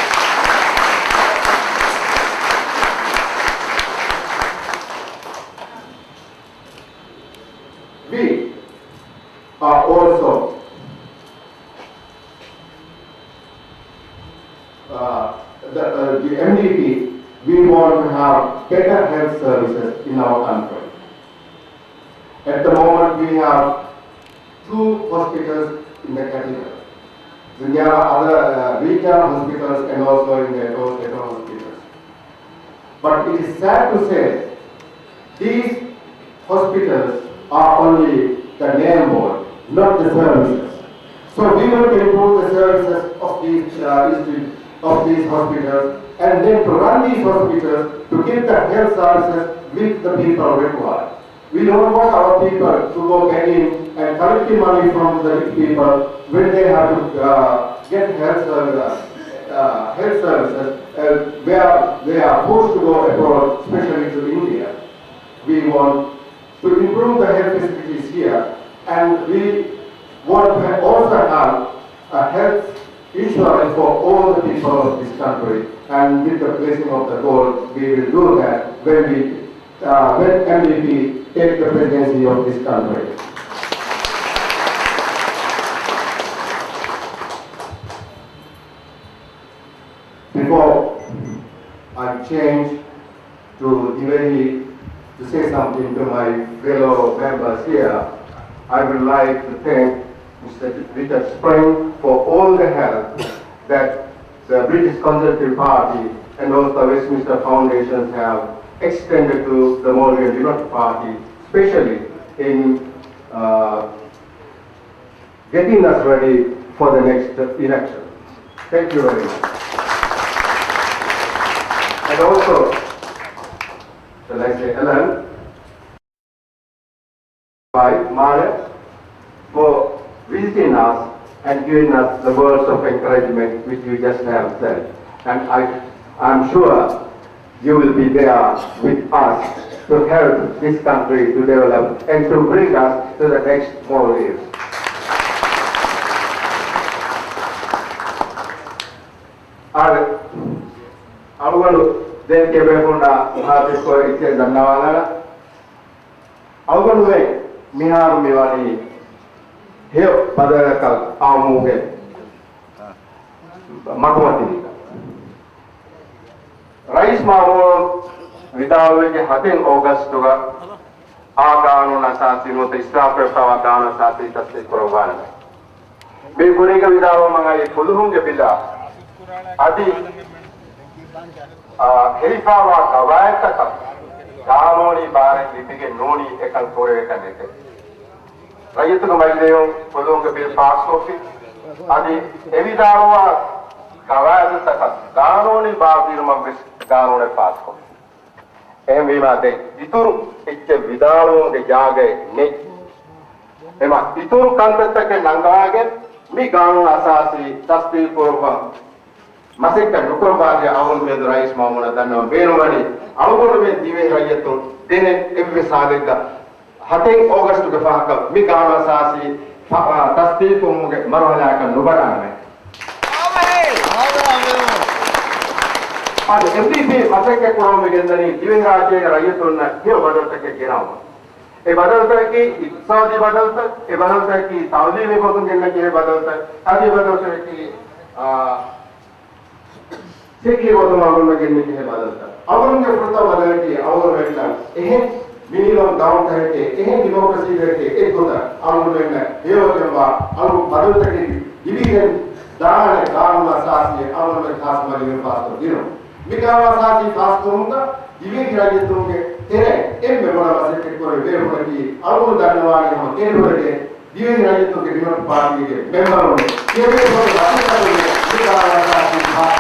We are also the MDP, we want to have better health services in our country. At the moment we have 2 hospitals in the capital. Then there are other regional hospitals and also in the state hospitals. But it is sad to say, these hospitals are only the name board, not the services. So we want to improve the services of these hospitals, and then to run these hospitals to give the health services which the people require. We don't want our people to go begging and collecting money from the rich people when they have to get health services where they are forced to go abroad, especially to India. We want to improve the health facilities here, and we want to also have a health insurance for all the people of this country. And with the blessing of the God, we will do that when MDP take the presidency of this country. Before I change to Diwali to say something to my fellow members here, I would like to thank Mr. Richard Spring for all the help that the British Conservative Party and also the Westminster Foundations have extended to the Maldivian Democratic Party, especially in getting us ready for the next election. Thank you very much. And also, shall I say, Ellen, by Maria, for visiting us and giving us the words of encouragement which you just have said. And I'm sure you will be there with us to help this country to develop and to bring us to the next more years. Algo del que vemos na hati ko ite danawala algo we mihar miwani heo padakal amuge makwati rais mawo vidawe ke hatin august ga agano na sati mo te staff tawa gano sati tasse provan be gune ga vidawa mangai puluhung ge bila adi Herifawa Kawaka Gamoni Bar Lipig Noni Ekan Kore Kanete. Rayatu Maileo, Polonga Bill Pass Coffee, Adi Evidawa Kawaka Takas, Ganoni Babirma Ganone Pass Coffee. Emimate, Itur, Ike Vidalo, the Jage, Nick. Emma, Itur Kantaka Nangage, Migano Asasi, Tasti Purva. Masika nukurbaje awon me rais mamuna danno benumani awon me dive rayetu dene evve salega haten august ke fahaka mi gana sasi tasti pumuge marhala ka nubarame ade MDP masika kurome gendani dive raje rayetu na hiyo badalta ke girawa e badalta ki iqtisadi badalta e badalta ki tawlimi ko tun genna ke badalta adi badalta ki Seki waktu malam lagi ni kita badalta. Awam ke perta badalti, awam mereka. Minimum down करके, democracy करके एक होता. awam mereka. Dia orang awam badalta ke division dah le काम asas ये awam mereka khas mari में पास कर दिनो. Mikam asas ये पास करूँगा division राजे तुमके तेरे एक में बड़ा मसले के कोई वे होने की awam धन्यवाद हम तेरे होने division राजे तुमके democratic party के member होने. ये वे होने बातें करेंगे. Mikam asas ये पास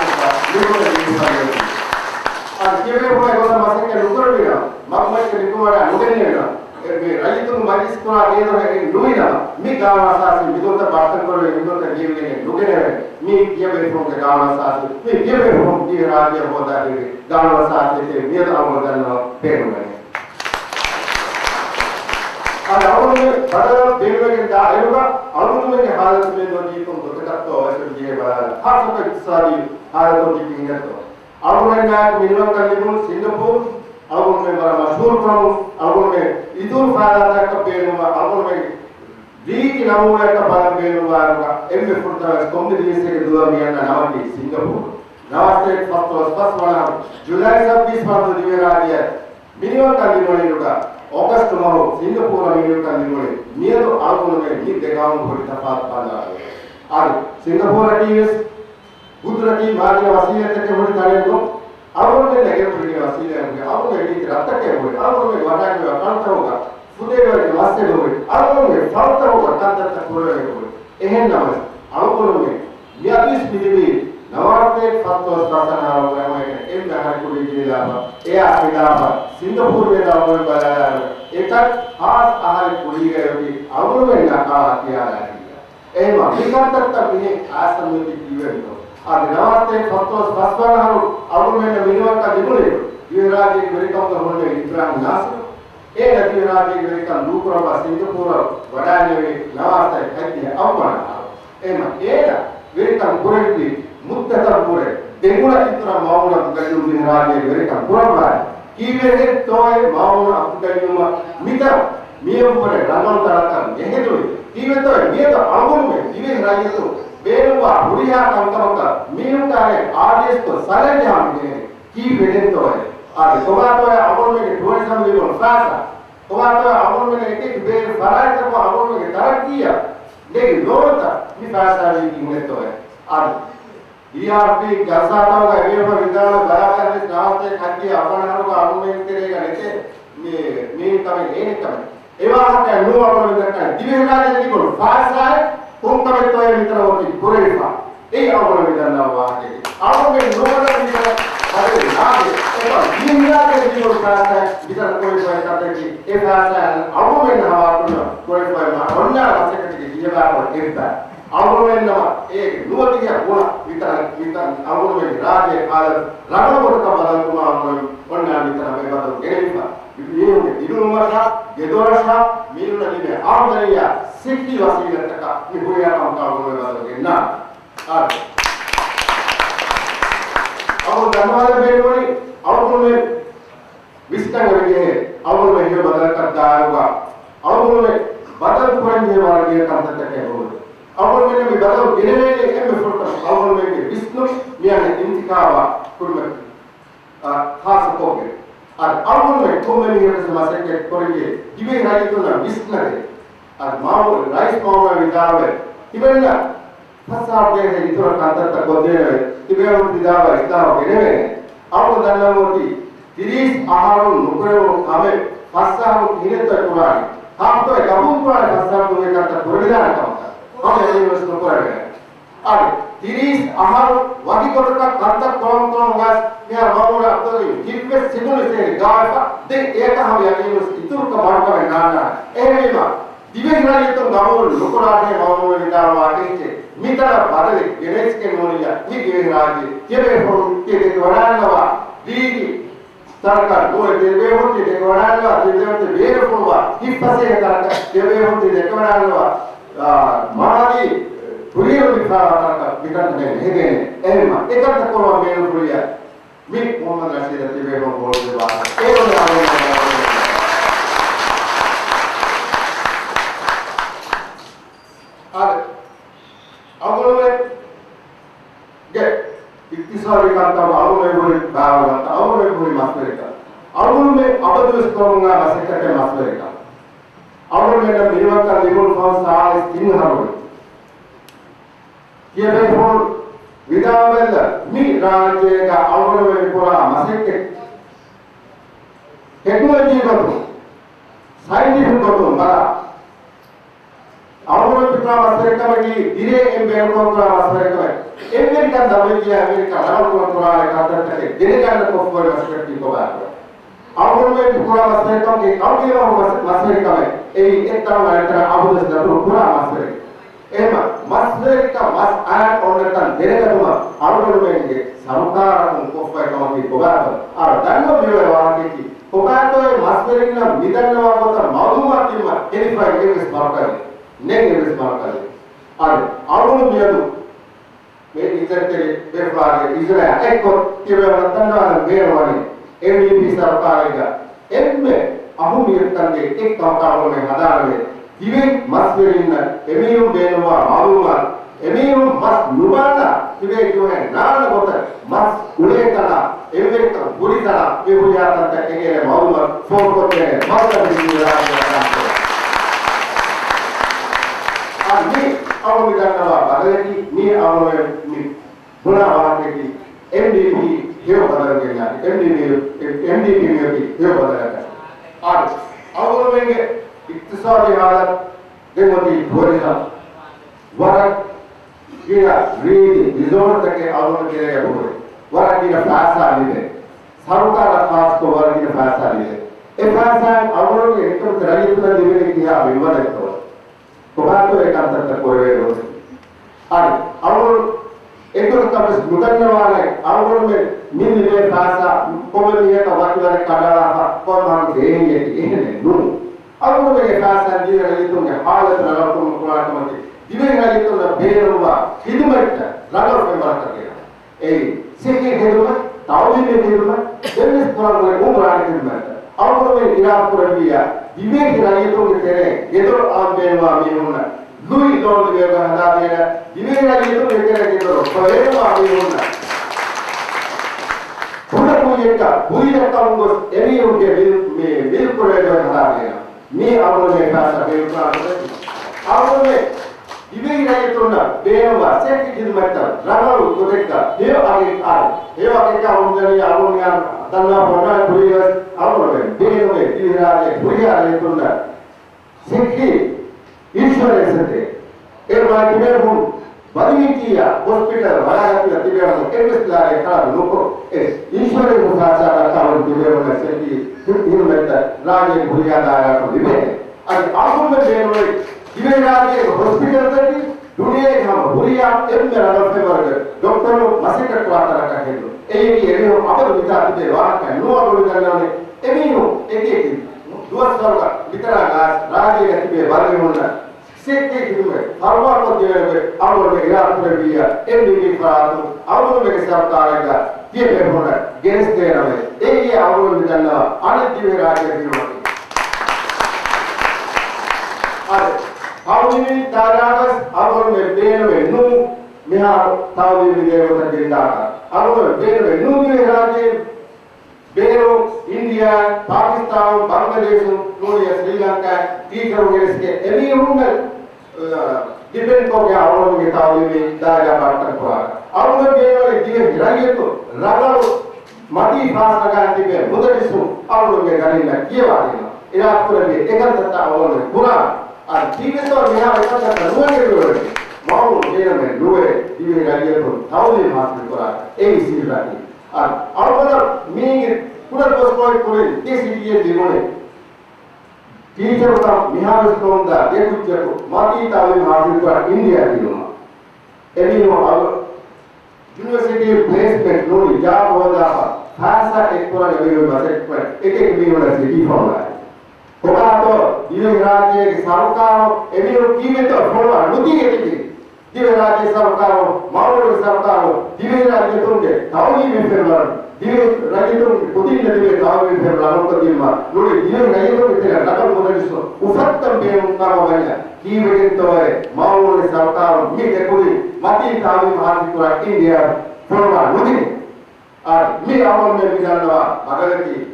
Kira pun kalau masuk ke luar bila, makmur ke luar ada, luar ni ada. Rakyat tu majlis sekolah dia tu ada luar ada. Mi gawan asas, mi tu tak barter kau, mi tu tak jiw ni, luar ni ada. Mi dia berfirman ke gawan asas, mi dia berfirman dia raja hoda dia, gawan asas itu dia tu awal dan peru ni. Ada awal ni, pada peru ni dah eluga, awal ni halat ni tu dia tu tak tahu asal dia berada. Hal tu kisah halat tu dia ingat tu. Album में minimum कलीबुल Singapore album में बड़ा मशहूर प्रमुख album में इधर फायदा था का पेनुमा album में रीति नमूने का बड़ा पेनुमा का एम में फुर्ता है कॉमेडी से के दुआ में ना नवाटी सिंगापुर नवास्ते फर्स्ट वाला जुलाई 26 मार्च दिवे राजिया मिनिमम कलीबुल इनका अगस्त माह सिंगापुर मिनिमम कलीबुल निये तो album में नी देखाऊं कोई तफात पाना और Singapore TVS Putrati Maria Vasile के बड़े तारे तो आवों में लगे पुरी Vasile होंगे आवों में नीचे रात के होंगे आवों में वाटा के कांटा होगा फुदे वाले वास्ते होंगे आवों में फालता होगा कांटा तक पूरे होंगे एहन नाम आवों में मियादिस बिजली नवाते फातो स्टासन आवों में एम नहर कुड़ी जिला ए आफिला सिंगापुर में आवों में बड़ा एक खास आहार कुड़ी गए होगी आवों में नाका हथियार है एम अफ्रीका तक भी आसन में जीवन हो Ada namaste fotos basbara haru awal में minimum का दिमुले ये राज्य अमेरिका का होने इब्राहिम नासिर ये नदी राज्य अमेरिका लूकरा बा सिंगापुर वडाने में नवास्ते कहती है अवमान एमा ये ना अमेरिका पूरे की मुद्दा पूरे देगुना इतना मामला गजू में राज्य अमेरिका पूरा बा की वे तो है मामला गजू में मिता मियम पूरे रामन तड़का यही तो की वे तो ये तो आवल में ये राज्य तो बेरुआ बुढ़िया कंकमका मीम कारे आदेश को सारे जान के की बेदन तो है आज तोमा तो है आवल में टूरिज्म लेवल फासा तोमा तो है आवल में एक बेर फराय तक को आवल में तरक्की है लेकिन लोग तक ये फासा भी की तो है आज ERP ගල්සාතාවක එළියම විද්‍යාල බලාපෑමේ නාස්තේ කට්ටිය අපනහරුක අනුමෙන් කෙරේක නැතේ මේ තමයි ඒනේ තමයි ඒවාට නෝ අපරවිදක දිවෙනාදී කොන පාසාය කොම්කමෙත් ඔය විතරවති පුරේපා ඒ අපරවිදන්නා වාගේ ආවගේ නෝවල විතර හරි නාගේ ඒක දිවෙනාදී කොන පාසාය විතර කොයි වයිතටකි ඒ පාසාය අවුමෙන් හවාතුන කොයි වයි මා ඔන්නා වසකට දියවාට එපා අවුමෙන්නවා ඒ නුවතිය වුණ විතර අවුමෙන් රාජ්‍ය කාල රණවරක බලතුමා ඔන්නා විතර මේ බදු ගෙනිපා මේ දිනුමරක ගෙදොරෂ මීනුනලිනේ ආදරිය සික්ටි වසීලතක නිහුරියා කම්කාවුන වලගෙන්න ආර අවු ධර්මවල බේරුවනි අවුරුමේ විස්තංගරගේ අවුරුමේ හිර බදලක දාරුවා අවුරුමේ බදල් පුරන්නේ වර්ගයේ කන්තතකේ වුණ අවුරුමේ මේ බදල් ගෙනනේ එම්බ ෆොට අවුරුමේ විස්නු මියනේ ඉන්තිකාවා කුරුම ખાસ કોગે और अवुल में तो मैंने ये समस्या के कोरिए दिवे राइट तो ना विस्नरे और माओ राइस माओ में विदावे इवन ना फसा दे है इतना कांतर तक बोलते हैं दिवे हम विदावे इतना हो गए हैं अब दन्ना मोटी 30 आहारों नुकरों हमें फसा हम किने तक पुरानी हम तो एक अबूल पुराने फसा तो ये कांतर पुराना का होता हम ये नुकरों नुकरों हैं और 30 आहार वादी को तक कांतर कौन गास मेरा मामूला तो जितने सिमुल से गाता दे एक हम यानी उस इतुर का बात का नाना एरे मा दिवे ग्राही तो मामूल लोकराटे मामूल विदार वाटे के मितर बादल गणेश के नोनिया ये दिवे ग्राही ये बे हो के देखवाना लवा दीदी सरकार दो देवे हो के देखवाना लवा देवे हो के बेर फोवा ही फसे सरकार देवे हो के देखवाना लवा मारी पुरियो लिखा का विकल्प नहीं है एमा एकत्र को मेल पुरिया मी मोहम्मद रशीद तिबे को बोल दे बात केवल आवे और अगल में के इत्तिसारी करता अगल में बोली बाव करता अगल में बोली मास्टर का अगल में अबदुस कोंगा मास्टर के मास्टर का अगल में ना मिनिमम का लेवल फॉर साल 3 हर ये बे फोन विदावल मी राज्य का अवल में पूरा मसेके टेक्नोलॉजी को साइंटिफिक को बड़ा अवल में पूरा मसेके में की धीरे एम्बेड को पूरा मसेके में अमेरिका दबेगी अमेरिका लाल को पूरा लेकर तक दिन का को पूरा मसेके को बात अवल में पूरा मसेके के अवल में मसेके में एक तरह का अबुदस दरो पूरा मसेके एमा मस्दर का मस आया और तन देने का तुम आउटडोर में ये सरकार को फाइट ऑन की कोबार और दानो जो है वहां की कोबार तो मस्दर ना मिदन ना वो तो मालूमात की मत एनिफाई के इस बात का नहीं इस बात का और आउटडोर में तो मैं इधर के बेफार इजराइल एक को के वे रतन ना बेरवानी एमडीपी सरकार का एम में अहमियत करके एक काउंटर में हजार में दिवे मस्बेरिन एमियो बेनवा मालूमा एमियो मस नुबाना दिवे जो है नान होता मस उड़े कला एवे का बुरी कला ये हो जाता है कि ये मालूमा फोन करते हैं मस का भी राज करता है और ये अब मिलना बदले की मी अब मी बुना वाले की एमडीपी ये बदल के ना एमडीपी में भी ये बदल है और अब लोग इक्तिसादी हालत देमोती टूरिज्म वरक गिरा रीति रिजोर्ट तक के आलोचना किए गए हुए वरक गिरा फैसला लिए सरकार खास को वरक गिरा फैसला लिए एक फैसला आलोचना के एक तो राजी तो दिवे किया विवाद है तो बात तो एक अंतर तक कोई वे होते और आलोचना एक तो तब इस मुद्दे वाले आलोचना में मिल लिए फैसला कोमल ये का वाक्य वाले काढ़ा कौन हम देंगे ये नहीं नू अवुल में फैसला दिए रही तो ने हालत लगा तो पुराना तो दिवे रही तो ने बेरवा हिदमत लगा पे बात कर गया ए सिके हिदमत ताउली में हिदमत देश पूरा में उमरा हिदमत अवुल में इराक पर दिया दिवे रही तो ने तेरे ये तो आप बेरवा मीनुना लुई दौड़ दे हदा देना दिवे रही तो ने तेरे ये तो बेरवा मीनुना पूरा कोई का बुरी रखता हूं एनी उनके बिल्कुल जो हदा देना मी अवल में फैसला बेरुका अवल में Divi raya tuna, bewa, sekit hidu mata, ramal kodeka, heo agi ar, heo agi ka umjani awon yang tanah bona berias, awon bewa, divi raya, berias tuna, sekit, insurance sete, erma divi pun, badimitia, hospital, wala kita divi pun, MS lari kalau loko, insurance usaha kalau divi pun sekit, hidu mata, raya berias ada tu divi, agi awon bewa दिवे राजे hospital तक दुनिया के हम बुरिया M मेरा doctor वर्ग doctor लोग मसे का क्लास तरह का खेलो एक ही एरियो अब विचार दे वाला का नो अब करने वाले एमिनो एक दो साल का वितरा गास राजे का दिवे वर्ग होना सेक्टे की में हरवा को दिवे में अब वो इराक पर भी है एमडीपी फरातो अब वो में सरकार का ये पे होना गेस्ट दे रहा है एक ही अब वो निकलना अन्य दिवे राजे की होना Hawini taragas abon me benwe nu miha tawi video ta jindaka abon benwe nu me raje beno India Pakistan Bangladesh Korea Sri Lanka teacher वगैरह के एनी रूम में डिपेंड हो गया abon me tawi me daga bartan pura abon me benwe diye hirage to ragalo mati fast laga dibe mudarisu abon me garin na kiye wadi na ira pura me ekantata abon me pura जीवित और यहाँ ऐसा करना है लोग Maui jail में लोग जीवित राजी तो थाउली मास्टर करा एक सीट राजी और मतलब मीनिंग पूरा बस कोई पूरे ये सीट ये जीवने टीचर का मिहार स्टोन दा ये कुछ जो माती ताली मास्टर करा इंडिया की लोग एनी नो अब यूनिवर्सिटी प्लेसमेंट लोग जॉब हो जाता खासा एक पूरा लेवल में एक यूनिवर्सिटी फॉर्म है Kokato dive raje sarukaro emiro kimeto forma nudi geti dive raje sarukaro mauro sarukaro dive raje tunde tauni me ferlar dive raje tunde kudin dive tauni me ferlar ko dilma nudi dive raje tunde tera rakal modaliso ufattam be unna mabaya kiwegen toy mauro sarukaro mi de kudi mati tauni mahasi pura India forma nudi ar mi awon me bidanwa magalati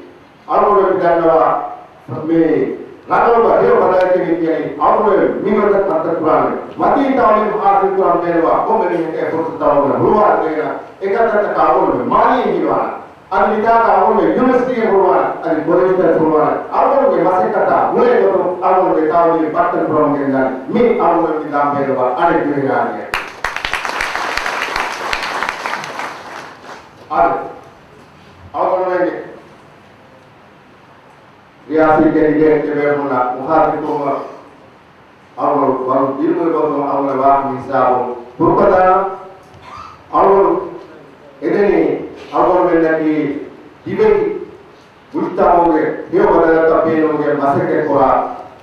awon me bidanwa में रातों का देव बनाए के लिए किया है आप लोग मिमत करते कुरान मती तालीम हासिल कुरान देने वाला को मैंने एक फुर्सत दाव में हुआ देना एक तरह का आवों में माली ही वाला अनिता का आवों में यूनिवर्सिटी के हुआ अनि कॉलेज का हुआ आवों में मसे करता मुझे तो आवों में तालीम बर्तन कुरान के अंदर मी आवों में निजाम देने वाला अनेक दिन आ गए आवों में रियासी कैंडिडेट के बेहोना मुखातिबों में और दिल में बोलूं और वाक मिसाबों पुरकदा और इतनी और में लगी दिवे गुस्ता हो गए ये बदला तो पेन हो गए मसे के कोरा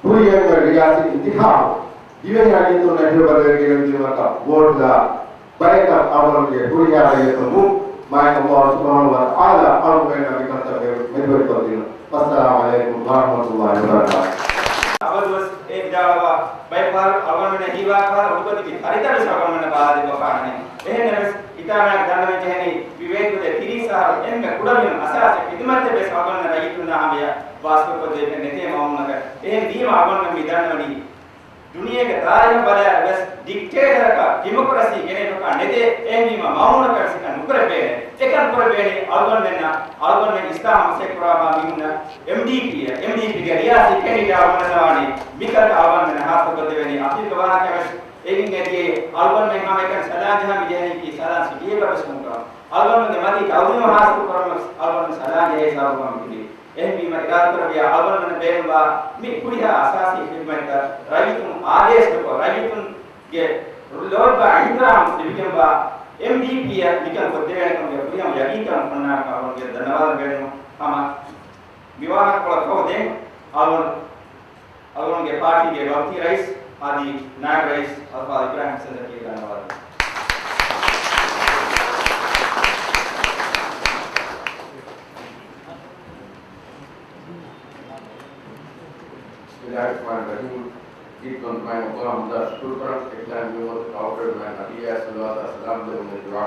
पूरी ये रियासी इंतखाब दिवे यानी तो नहीं बदल के दिमाग का वोट ला बड़े का और ये पूरी आ रही है तो वो मैं अल्लाह सुब्हानहू व तआला और मैं नबी का तबे मैं तो दिन Wassalamualaikum warahmatullahi wabarakatuh. अब बस एक जावा बाइपार अवन में नहीं बाइपार उनको भी खरीदा भी सामान में बाहर दे बाहर नहीं यह ने बस इतना जान में चाहे विवेक को तीरी साल इन में कुड़ा में असास खिदमत बे सामान में रही तो ना हमें वास्तव को देखने नेते मामला का यह दीम अवन में मिदान वाली दुनिया के तारीख बड़ा बस डिक्टेटर का डेमोक्रेसी के ने का नेते एम दीम मामला का सिका नुकर पे एकन पर बेने अवन में इस्लाम से कुराबा मिमुना एमडीपी है एमडीपी के रियासी कैंडिडेट अवन नवानी मिकल अवन में हाथ को देवेनी आखिर गवाह के बस एक ये अवन में हम एक सलाह जहां भी है कि सलाह से ये बस सुनका अवन में मती काउनी में हाथ को करम अवन में सलाह ये सब हम के लिए एम भी मैं इरादा कर गया अवन में बेनवा मी कुड़िया असासी खिदमत कर रवि तुम आदेश को रवि तुम के लोड बा इंतराम दिविकम बा MDP ya bikin berdaya kami yang yakin pernah kalau kita धन्यवाद बेनो हम विवाह को कहो दें अलवन के पार्टी के गलती राइस आदि नायक राइस अथवा इब्राहिम सदर के धन्यवाद Bismillahirrahmanirrahim. Ikon main orang muda struktural iklan membuat kawal main Nabiya Sallallahu Alaihi Wasallam dengan doa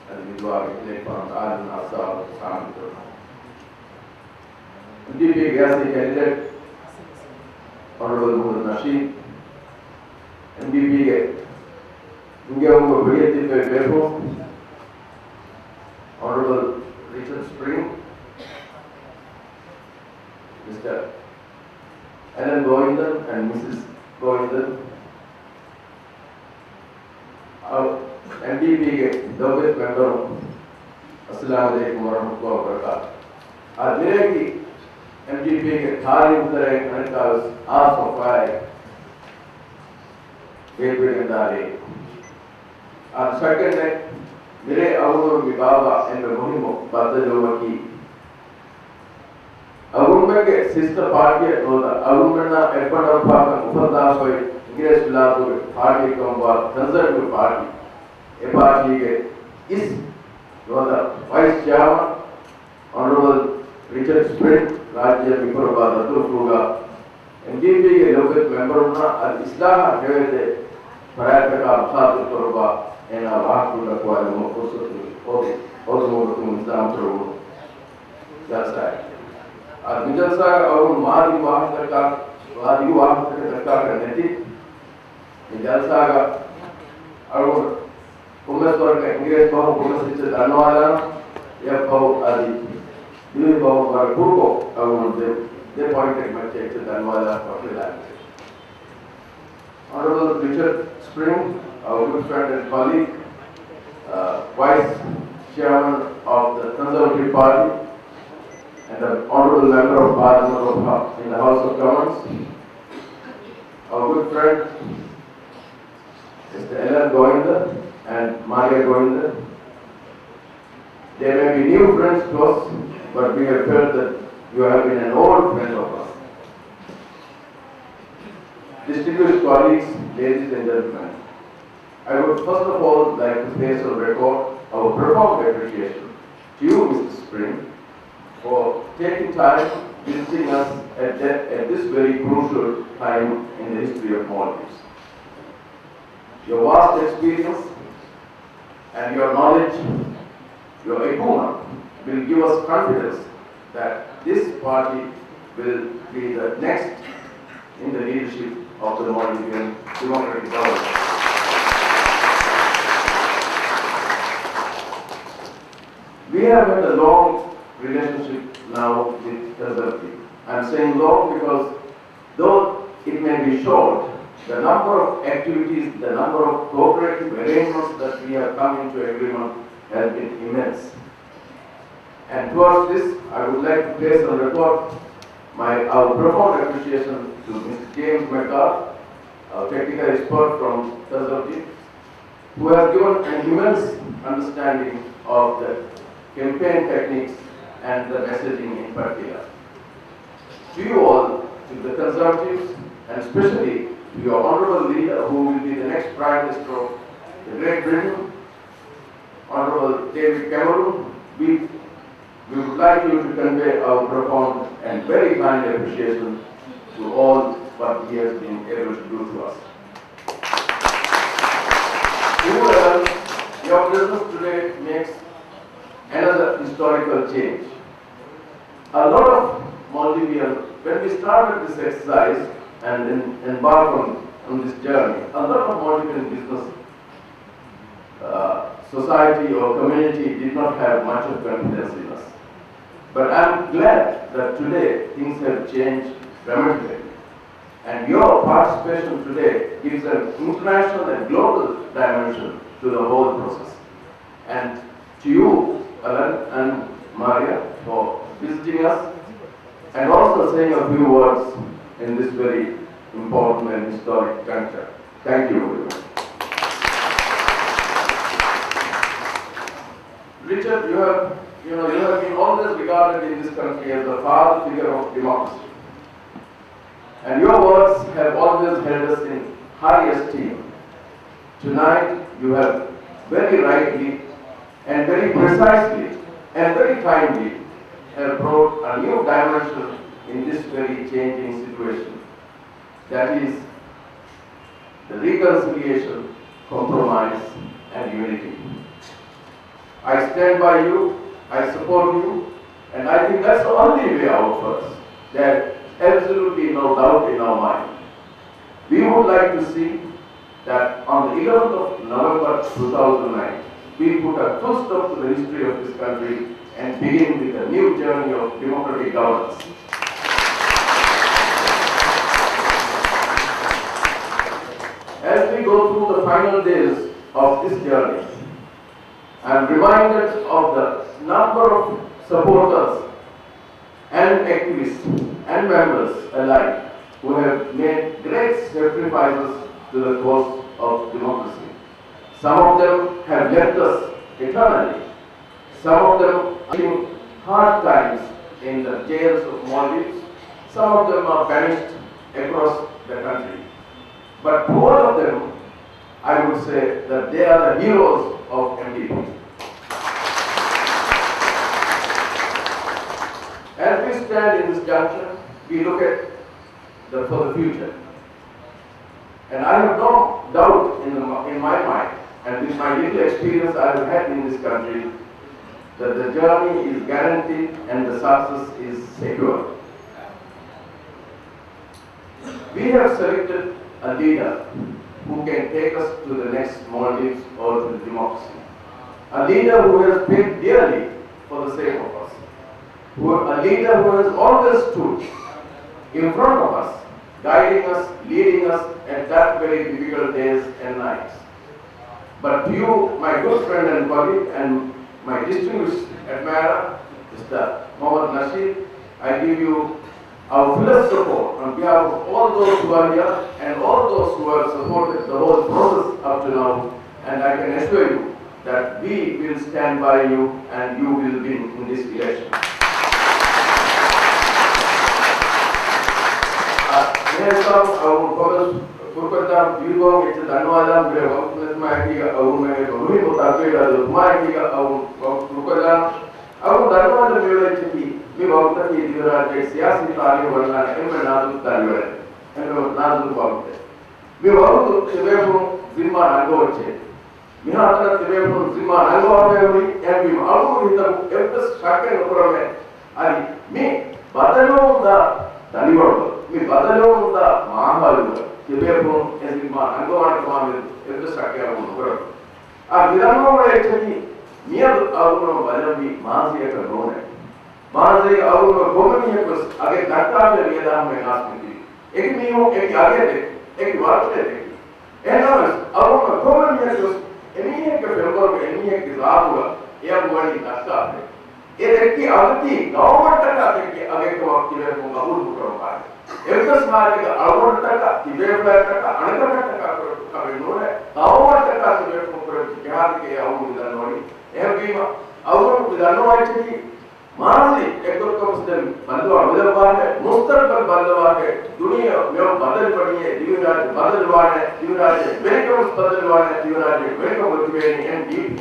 dan doa iklan perantaraan asal salam itu. MDP biasa kandidat Honorable Muhammad Nasheed MDPಗೆ ನಿಮಗೆ ಒಂದು ಬೆಳೆಯುತ್ತಿದ್ದ ಬೇಕು Honorable Richard Spring, Mr. Alan Govindan and Mrs. Govindan, our MDPಗೆ Dawit member, Assalamu alaikum warahmatullahi wabarakatuh. Our Miraki MDPಗೆ ಖಾಲಿ ಉತ್ತರ ಕಣಕಾಸ್ of five ಬೇರ್ಬೇಡಿದ್ದಾರೆ. Our second मेरे अवुर विभाग and मुहिम बदलुवा की अवुर के सिस्टर पार्टी होता अवुर में ना एपन और पार्टी उपदास हुए इंग्लिश लाभ हुए पार्टी कम्बार कंजर्वेटिव पार्टी ये पार्टी के इस होता vice chairman honourable Richard spring राज्य विपुल बादल होगा एमडीपी के लोकल मेंबर होना इस्लाम है वे परायत का साथ करोगा and our heart will acquire more closer to all over to Islam through that side. Our middle side, our Madi Wahaka, Wadi Wahaka, and Neti, middle saga, our Kumestor, English Bow, Kumas, Anwala, Yapo, Adi, Unibo, or Kurko, they pointed my check to Anwala for the language. Honorable Richard Spring, our good friend and colleague, Vice Chairman of the Conservative Party and an Honorable Member of Parliament in the House of Commons, our good friend Mr. Alan Govindan and Maria Govindan. They may be new friends to us, but we have felt that you have been an old friend of us. Distinguished colleagues, ladies and gentlemen, I would first of all like to place on record our profound appreciation to you, Mr. Spring, for taking time visiting us at this very crucial time in the history of Maldives. Your vast experience and your knowledge, your acumen, will give us confidence that this party will be the next in the leadership of the Maldivian democratic government. We have had a long relationship now with Tanzania. I am saying long because though it may be short, the number of activities, the number of cooperative arrangements that we have come into agreement has been immense. And towards this, I would like to place on record our profound appreciation to Mr. James McCarthy, our technical expert from Tanzania, who has given an immense understanding of the campaign techniques and the messaging in particular. To you all, to the Conservatives, and especially to your honorable leader who will be the next Prime Minister of the Great Britain, Honorable David Cameron, we would like you to convey our profound and very kind appreciation to all what he has been able to do to us. Your presence today makes another historical change. A lot of Maldivians, when we started this exercise and embarked on this journey, a lot of Maldivian business society or community did not have much of confidence in us. But I am glad that today things have changed dramatically. And your participation today gives an international and global dimension to the whole process. And to you, Alan and Maria, for visiting us and also saying a few words in this very important and historic juncture. Thank you very much. Richard, you have been always regarded in this country as the father figure of democracy. And your words have always held us in high esteem. Tonight, you have very rightly and very precisely and very timely have brought a new dimension in this very changing situation. That is the reconciliation, compromise and unity. I stand by you, I support you, and I think that's the only way out for us. There's absolutely no doubt in our mind. We would like to see that on the 11th of November 2009, we put a full stop to the history of this country and begin with a new journey of democratic governance. As we go through the final days of this journey, I am reminded of the number of supporters and activists and members alike who have made great sacrifices to the cause of democracy. Some of them have left us eternally. Some of them are in hard times in the jails of Maldives. Some of them are banished across the country. But to all of them, I would say that they are the heroes of MDP. As we stand in this junction, we look at for the future. And I have no doubt in my mind, and with my little experience I have had in this country, that the journey is guaranteed and the success is secure. We have selected a leader who can take us to the next Maldives or to the democracy. A leader who has paid dearly for the sake of us. A leader who has always stood in front of us, guiding us, leading us at that very difficult days and nights. But to you, my good friend and colleague and my distinguished admirer, Mr. Mohammad Nasheed, I give you our fullest support on behalf of all those who are here and all those who have supported the whole process up to now. And I can assure you that we will stand by you and you will win in this election. Kurkata Vivo, it's a Danwala, Mahiga, Rumo Tapeda, Mahiga, Kurkata, our Danwala Village, we walked the Yuraj, Siasi Tali, and Nazu Tanwell, and Nazu walked it. We walked to Tibetan Zima and Goche. We have to Tibetan Zima and Goche, and we all with the eldest second of it. I me, Badano the Taliban, me Badano the Mahalu. Tibetan and Zima and go on with the second of work. I don't actually near Aruno Balabi, Mazia Kadone. Mazia Aruno Gomaniacus, again, Nata, the Vietnam and Asmiti. Ekimio, Ekagate, Ekwate. And others, Aruno Gomaniacus, Emiak of Hamburg, Emiak is Abua, Airwani Nasta. Eki Agati, government again to activate from Abu. Every smart our Taka, Tibet, another Taka, our Taka, Tibet from Kihaki, our with the Nori, every our with the no actually, Marley, Echo comes them, Bandua, with the Bande, Mustar Bandavake, Dunia, Mio Badal, Divina, Badalwane, Divina, Welcome Badalwane, Divina, Welcome to MDP.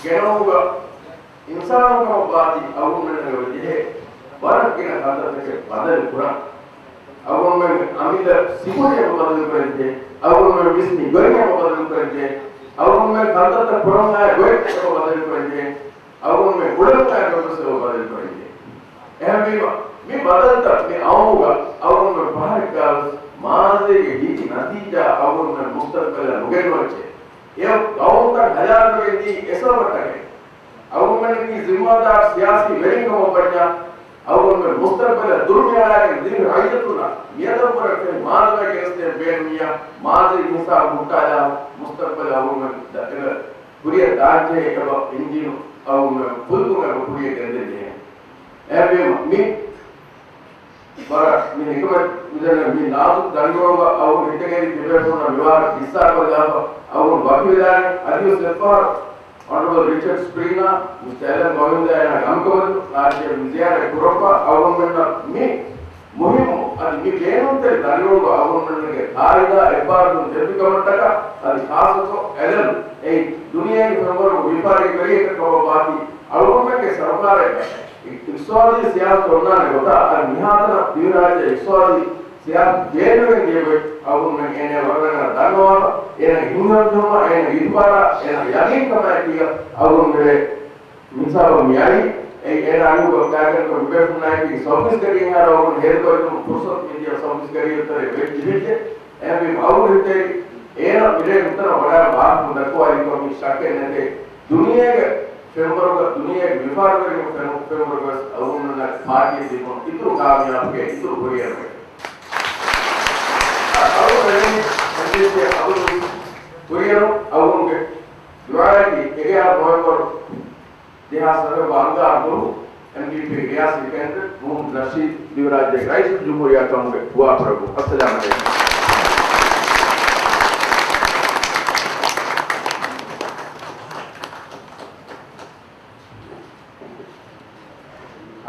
Get over. इंसानों का बात ही अब उन्होंने बोली है बारह के ना खासा तक बादल पूरा अब उन्होंने अमीर सिकुड़े को बदल कर दिए अब उन्होंने बिस्मी गोइंग को बदल कर दिए अब उन्होंने खासा तक पुराना है गोइंग को बदल कर दिए अब उन्होंने गुड़ल का को से बदल कर दिए यह भी बदल तक मैं आऊँगा अब उन्होंने बाहर का मार्जे के बीच नतीजा अब उन्होंने मुस्तक़बिल रुके नोचे यह गाँव का हजार रुपए दी ऐसा बताए अवुमन की जिम्मेदार सियासी वेरिंग को बढ़िया अवुमन मुस्तक़बिल दुनिया के दिन राइतुना यदम पर के मार्ग में कैसे बेनिया मार्ग इंसान मुटाया मुस्तक़बिल अवुमन दर पूरी दांचे कब इंजिन अवुमन फुल को पूरी कर देते हैं ऐसे मी पर मी निकट मुझे मी नाजुक दंडोगा अवुमन इतने दिवस में विवाह हिस्सा कर जाता अवुमन बाकी दाने अधिक से Honorable Richard Springer, Mr. Alan Govinda, and Amkavan, Raja Vijaya Kuropa, Avamana, me, Muhimu, and me came to the Dario, Avamana, Arida, Ebar, Depikamata, and Kaso, Alan, a Dunia, Vipari, created our party, Avamaka Sarapare. It saw this Yas Torna, and Mihana, Duraja, saw the Siap, genuine gave it, Avamana, and a Danoa. Hindu and Idwara and Yagin Committee, our Misava Miai, ए आलू को कागज को बेफ बनाए कि service करिए यार और हेयर को तुम फुर्सत में दिया सर्विस करिए तो वेट दिखे ए भी भाव रहते ए ना मिले उतना बड़ा बात मुझे को आई को भी शाके ने थे दुनिया के फेमर का दुनिया के विभाग के फेमर का अवुन ना पार्टी देखो इतना कामयाब के इतना बढ़िया है अब मैंने से अवुन बढ़िया अवुन के द्वारा की ये आप नवंबर देहासर बांगा दो एमडीपी रियास केंद्र मोहम्मद रशीद युवराज राइस जुमहूरिया कांग्रेस हुआ प्रभु अस्सलाम वालेकुम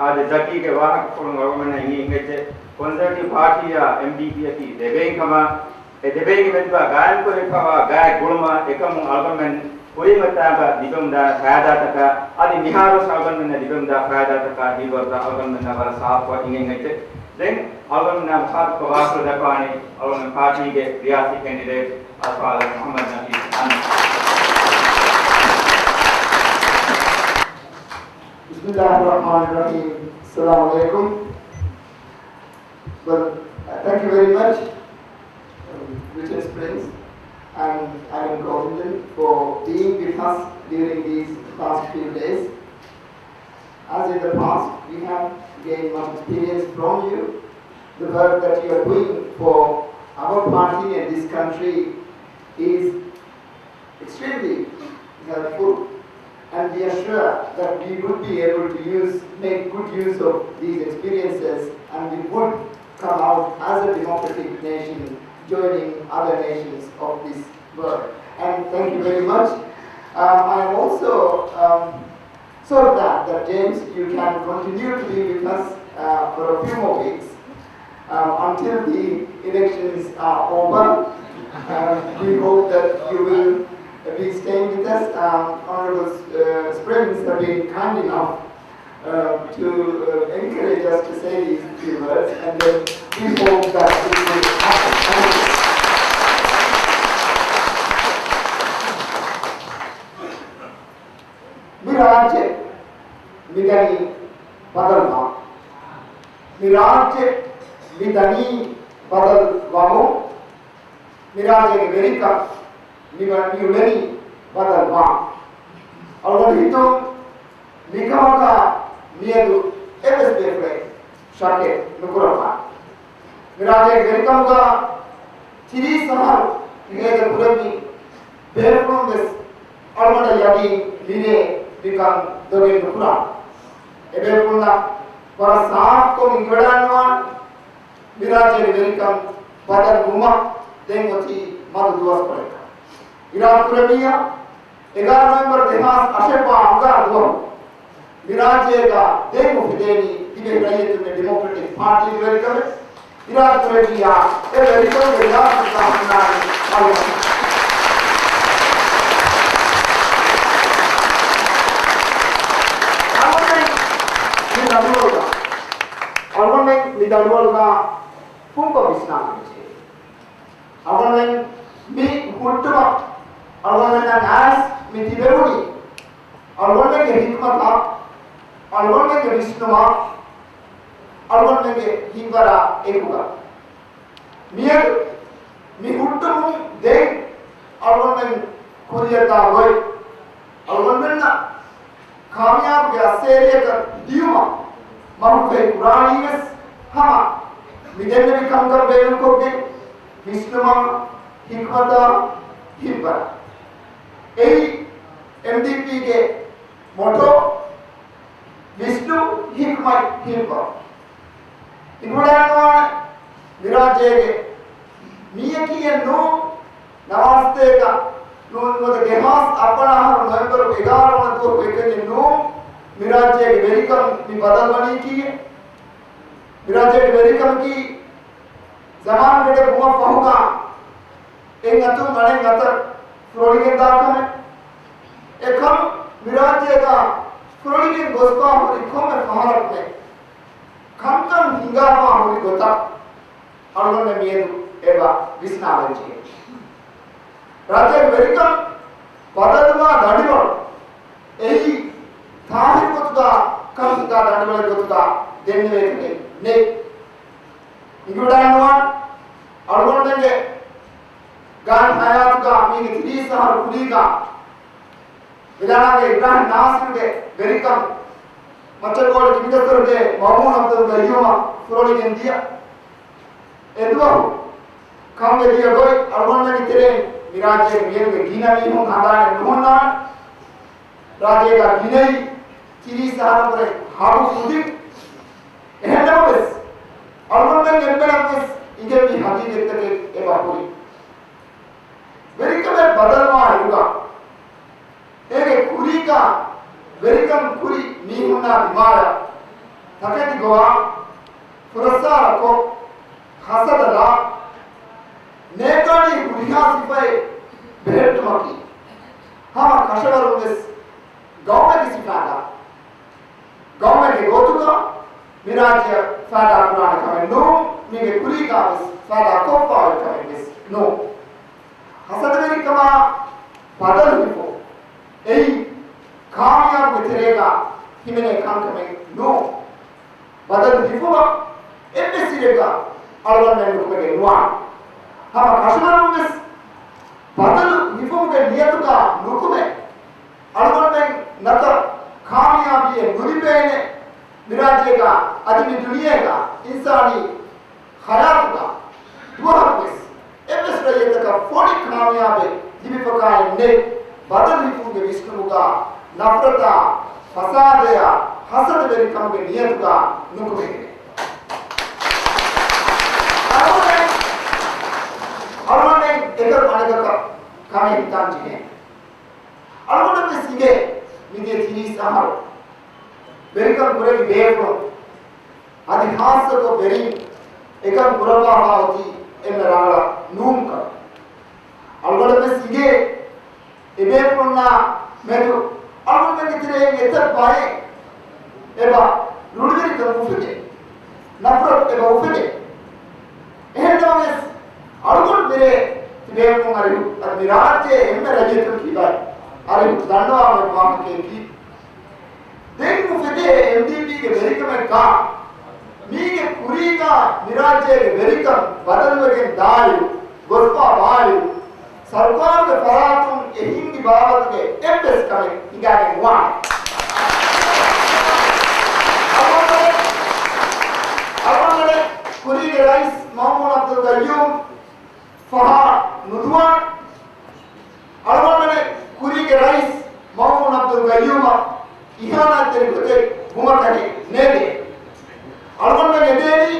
आज जकी के वाहक कोन गवर्नमेंट ने इंगे कंजर्वेटिव पार्टी या एमडीपी की देबेंग कमा ए देबेंग में बा गायन को रेखा गाय गुणमा एकम आर्गुमेंट कोई मतागा दिगमदा फायदा तका आदि निहारो सागन में दिगमदा फायदा तका दिवरदा आर्गुमेंट नगर साफ को इंगे देन आर्गुमेंट ना साफ को वासो दकानी और पार्टी के Reasi candidate अफाल Mohammad Nabi Bismillahirrahmanirrahim. Assalamu alaikum. Well, thank you very much, Richard Springs and Alan Govindon for being with us during these past few days. As in the past, we have gained much experience from you. The work that you are doing for our party and this country is extremely helpful. And we are sure that we would be able to make good use of these experiences and we would come out as a democratic nation joining other nations of this world. And thank you very much. I am also so glad that James, you can continue to be with us for a few more weeks until the elections are over. We hope that you will be staying with us. Honorable Springs have been kind enough to encourage us to say these few words, and then we hope that it will happen. Mirage midani badalva. Mirage midani badalvamo. Mirage America. Niuleni badalva. Algadito Nikamaka Niedu Ebesbefre Shake Nukurama. Mirage Verikamka Chiri Sahar Nigel Kurami Bear from this Almada Yadi Line become Doge Nukura. Ebepuna Parasaf Kom Ingvedanwan Mirage Verikam Badal Guma Dengoti Madu Duas Pareka. Virat कुरमिया 11 नवंबर दिमाग अशेपा अंगार दो विराजे का देखो फिदेनी दिवे रही तुमने democratic party welcome Virat कुरमिया ए welcome Virat का अंगार ऑर्गेनाइज निदानोल का फुंको बिस्ना है ऑर्गेनाइज भी हुट्टमा Algonmen as mitibebuni, algonmen ke hikmata, algonmen ke vishnuma, algonmen ke hingara ekuga. Mir mi huttum de algonmen kuriyata hoy, algonmen na kamyab ke aseriya ka diuma, mahute kurani mes hama midenne bi kam kar belu ko ke vishnuma hikmata hingara. MDP के मोटो विष्णु हिकमत हिंको इन्होंने विराजे के मियकी ये no नवास्ते का no no देहास अपना हर नवंबर 11 में तो एक नो विराजे के वेरिकम में बदल बनी की है विराजे के वेरिकम की जमान बेटे बुआ पहुँचा एक अतुल मने गतर फ्लोरिंग दाखा में एकम विराजे का फ्लोरिंग गोस्पा और इकों में फहरत में खंतन हिंगामा होरी गोता अरुण में मियेदु एवा विस्ना बंची राजे वेरिकम पददवा दाढ़ीवर यही थाहिर कुत्ता kam ka dandwala gotuka denne wekene ne ingudanwan algonde gan hayatuka mi tiri sahar kulika vilana ibrahim nasirge berikam machalgol kimidasarge mamun abdul gayyuma suroli gendia edwa kamge dia goy algonde tere mirajje miyenge gina mi hon hadane nuhonna raje ga ginai tiri sahar pore habu sudik ehendam bes algonde emberam bes ige mi haqiqatake eba puri berikam badalma ayuga ege kurika berikam kuri mihuna dimara takati goa purasara ko hasadala nekani kuriha sipai behetmaki hama kashawarumes gaume kisifada gaume ke gotuka mirajya fada purana kame no mige kurika fada koppa kame no hasadaveri kama badal hifo ei कामयाब वितरेगा हिमने काम कमें no बदल हिफुआ एम्मे सिरेगा अलवन में रुपए नुआ हम कशनारों में बदल हिफुओं के नियत का नुकुमे अलवन में नका कामयाबी है मुरीबे ने विराजेगा अदमी दुनिया का इंसानी हयात का दुआ में एम्मे सिरे तक फोड़ी कामयाबी जिबी पकाए ने बदल हिफुओं के विष्णु का नफरता फसादया हसद बेरी कम के नियत का नुकमे अलमने एकर माने का कामे हितान जी अलमने में सिगे मिगे थी सहार बेरी कम पूरे की बेको अधिकांश को बेरी एकर पुरवा होती इन रांगला नूम का अलमने में सिगे इबे पुन्ना में तो अलगुन में कितने एतर पाए एबा लुड़गरी का मुफिदे नफरत एबा उफिदे एहदमेस अलगुन मेरे तिबे को मारे अदमिराजे एम्मे रजे तो की बात अरे दंडवा में पाम के की देख मुफिदे एमडीपी के बेरिकम में का मी के कुरी का मिराजे के बेरिकम बदल में के दायु गोस्पा बायु सरकार के फरातुम एहिं की बाबत के एम्बेस कमें इगाने हुआ अब मैंने कुरी के राइस मामून अब्दुल गयूम फहा नुदवान अब मैंने कुरी के राइस मामून अब्दुल गयूम इहाना तेरे कुते घुमा करे नेदे अब मैंने नेदेनी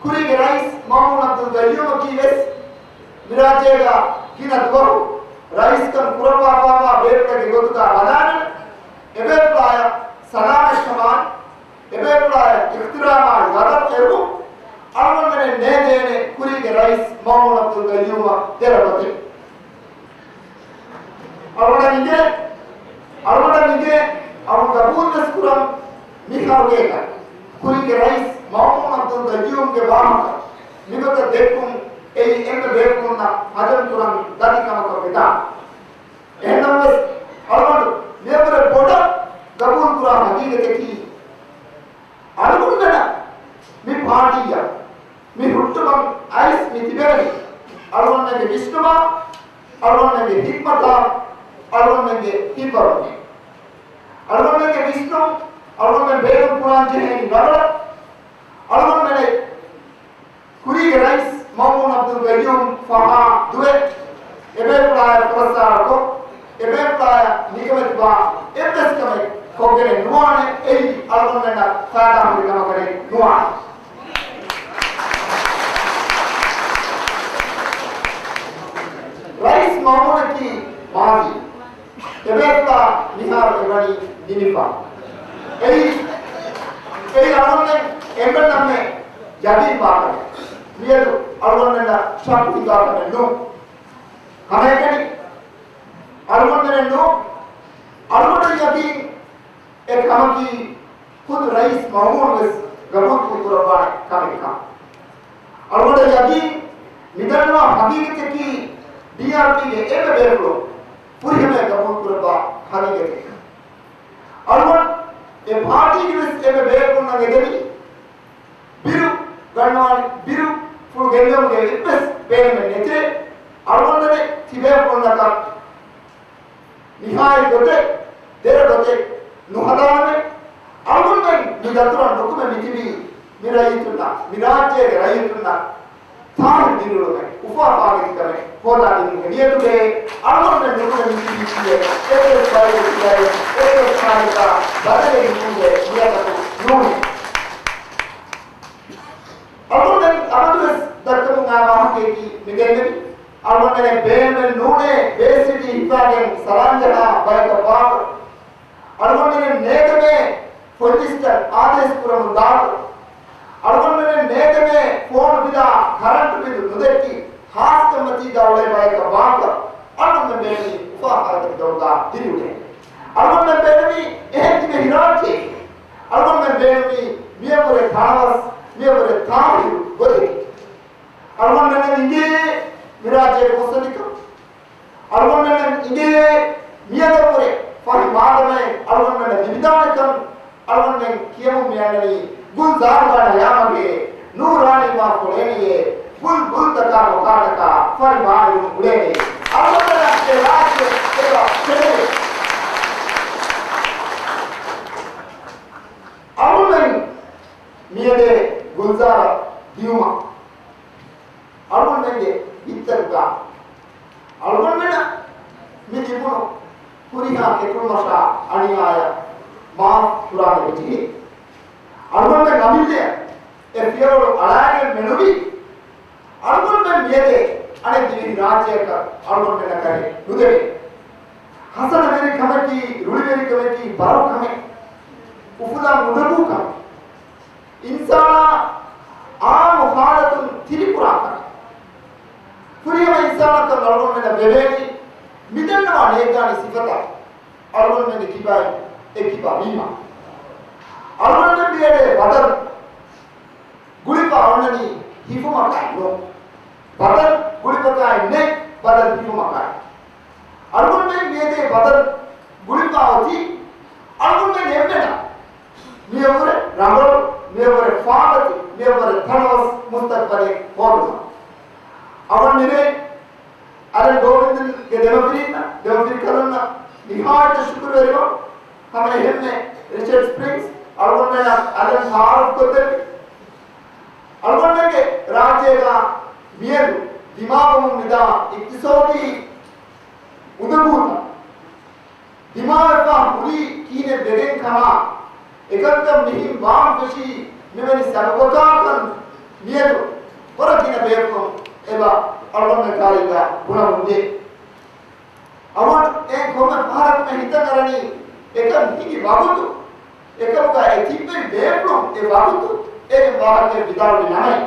कुरी के राइस मामून अब्दुल गयूम की वेस मिराजेगा किना दुवरो राइस का पुरवा बाबा बेट के गोतुका बदान एबे प्लाया सलाम इस्तेमाल एबे प्लाया इख्तिरामा गदर एरु अलवन में ने देने कुरी के राइस मामून अब्दुल गयूम तेरा बते अलवन निगे अब कबूल मस्कुरम निखावेगा कुरी के राइस मामून अब्दुल गयूम के बाम निगत देखूं ए एंड बेकुना हजम तुरन दादी का को बेटा एंडमस अलवन नेबर बोडा कबूल पूरा हकीकत की अलवन ना मी पार्टिया मी हुट्टम आइस मी तिबेरी अलवन ने विष्णुमा अलवन ने हिकमता अलवन ने हिपरने अलवन ने विष्णु अलवन ने बेगम पुराण जे है नगर अलवन ने कुरी के राइस मामून अब्दुल गयूम फहा दुए एबे प्लाया पुरस्कार को एबे प्लाया निकमत बा एबस कमे कोगेने नुआने एई अलगन ना फादा हम कम करे नुआ राइस मामून की माजी एबे प्ला निहार एबनी दिनिपा एई अलगन ने एबन में यादी बात मियदु अलवन में शांति का करने नो हमें कहीं अलवन में नो अलवन यदि एक हम की खुद रईस मामून में गबूत को कुर्बान करेगा अलवन यदि निधनवा हकीकत की डीआरपी के एक बेरलो पूरी हमें गबूत कुर्बान हकीकत अलवन ඒ පාටි කිවිස් එමෙ බේකුණ ගෙදෙනි biru ගන්නවානි biru full ගෙන්නමුගේ ඉපස් බේරෙන්නේ නැතේ අරවන්නනේ තිබේ පොන්නක නිහායි ගොතේ දෙර ගොතේ නුහදානේ අරවන්නේ නිදතුරන් නොකුම මිතිවි මිරයිතුනා මිරාජ්‍යයේ රයිතුනා තාම දිනුලෝගේ උපාපාගික කරේ පොදා දිනුගේ නියතුගේ අරවන්නේ නොකුම මිතිවි කියේ ඒ ස්වයං ඒ ස්වයං බදලේ නිකුගේ නියතතු නෝනේ අරවන්නේ අරදුස් දක්කමුනා වාහකේකි මෙගෙන්නේ අරවන්නේ බේන නෝනේ බේසිටි හිතාගෙන සරංජනා බයක පාක අරවන්නේ නේකමේ පොලිස්ටර් ආදේශපුරම දාත අරවන්නේ නේකමේ ෆෝන් විදා කරන්ට් විදු නොදෙකි හාස්කමති දවලේ බයක පාක අරවන්නේ බේනි උපාකාරක දවදා දිනුනේ අරවන්නේ බේනි එහෙත්ගේ හිරාචේ අරවන්නේ බේනි මියවරේ තාවස් මියවරේ තාවි ගොඩේ අරවන්නේ ඉගේ මිරාජේ කොසලික අරවන්නේ ඉගේ මියදපුරේ පරිමාදමේ අරවන්නේ විවිධානකම් අරවන්නේ කියමු මෙයන්නි ගුල්දාරගාන යාමගේ නූරානි මා කොලේනියේ බුල් තකා මොකාටකා පරිමාදු උලේනි අරවන්නේ රාජ්‍ය ඒක අරවන්නේ මියදේ ගුල්දාර දියුමා අරවන්නේ ඉත්තරුකා අරවන්නේ මිදිමුණු පුරිහා කෙකුමසා අනියාය මා පුරාණ විදි අරවන්නේ නමිල්ලේ ඒ පියවල අලාගෙන මෙනුවි අරවන්නේ මියදේ අනේ දිවි රාජ්‍යයක අරවන්නේ නැකරේ නුදෙවි හසන වෙරි කමකි රුලි වෙරි කමකි බරෝ කමේ උපුදා මුදබු කම ඉන්සානා ආමුඛාලතුන් තිරිපුරා කම පුරියම ඉන්සානක අරවන්නේ බෙවේනි මිදන්නවා නේගානි සිෆත අරවන්නේ කිබයි එකිබා වීමා අරවන්නේ බියේ බදල් ගුලිපා වන්නනි හිෆුමකයි නෝ බදල් ගුලිපකයි නේ බදල් හිෆුමකයි අරවන්නේ බියේ බදල් ගුලිපා වති අරවන්නේ නෙවෙන්න මියවර රංගල මියවර ෆාදති මියවර තනවස් මුස්තක්බලේ හොරුනා අවන්නේ අර ගෝවින්දන් ගේ දෙමපිරින්න කරන නිහාට ශුක්‍ර වේරෝ තමයි හෙන්නේ රිචඩ් ස්ප්‍රින්ග්ස් අරවන්නේ අදන් සාරත් කොතේ අරවන්නේ රාජ්‍යයක මියලු දිමාවම නිදා ඉක්තිසෝති උදබුත දිමාවක මුරි කීනේ දෙගෙන් කමා එකක්කම් මිහිම් වාම් කුෂි මෙවැනි සර්වකාකන් මියලු පොරකින බේකම් එවා අරවන්නේ කාලිකා පුනරුද්දේ අවන් ඒ කොම ಭಾರತ में හිත කරණි එක නිකි වගුතු එකම කා තිබ්බේ බේප්ලොම් ඒ වගුතු ඒ වාහකේ විදාලේ නැහැ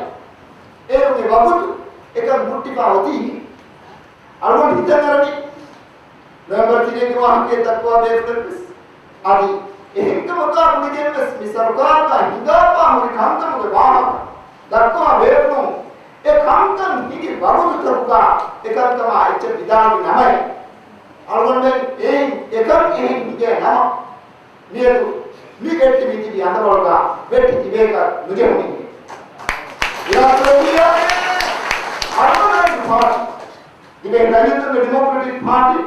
ඒ වගුතු එක මුට්ටිපාවති අරවන් හිත කරණි නවම්බර් 3 වාහකේ දක්වා බේප්ලොම්ස් आदि එකම කා මුනිගෙන්ස් මි සරකාර का හිදාපා මුනි කාන්තමුගේ වාහක දක්වා බේප්ලොම් ඒ කාන්තන් නිකි වගුතු කරුකා එකම තමයි එච්ච විදාලේ නැහැ අරවන්නේ එකම් නිගේ නම නියතු නිගෙටි මිති යනවලුගා වෙටි තිබේක නුජෙමුනි ඉරාතෝකිය අරවන්නේ පාටි ඉබේ රජින්ද ඩෙමොක්‍රැටික් පාටි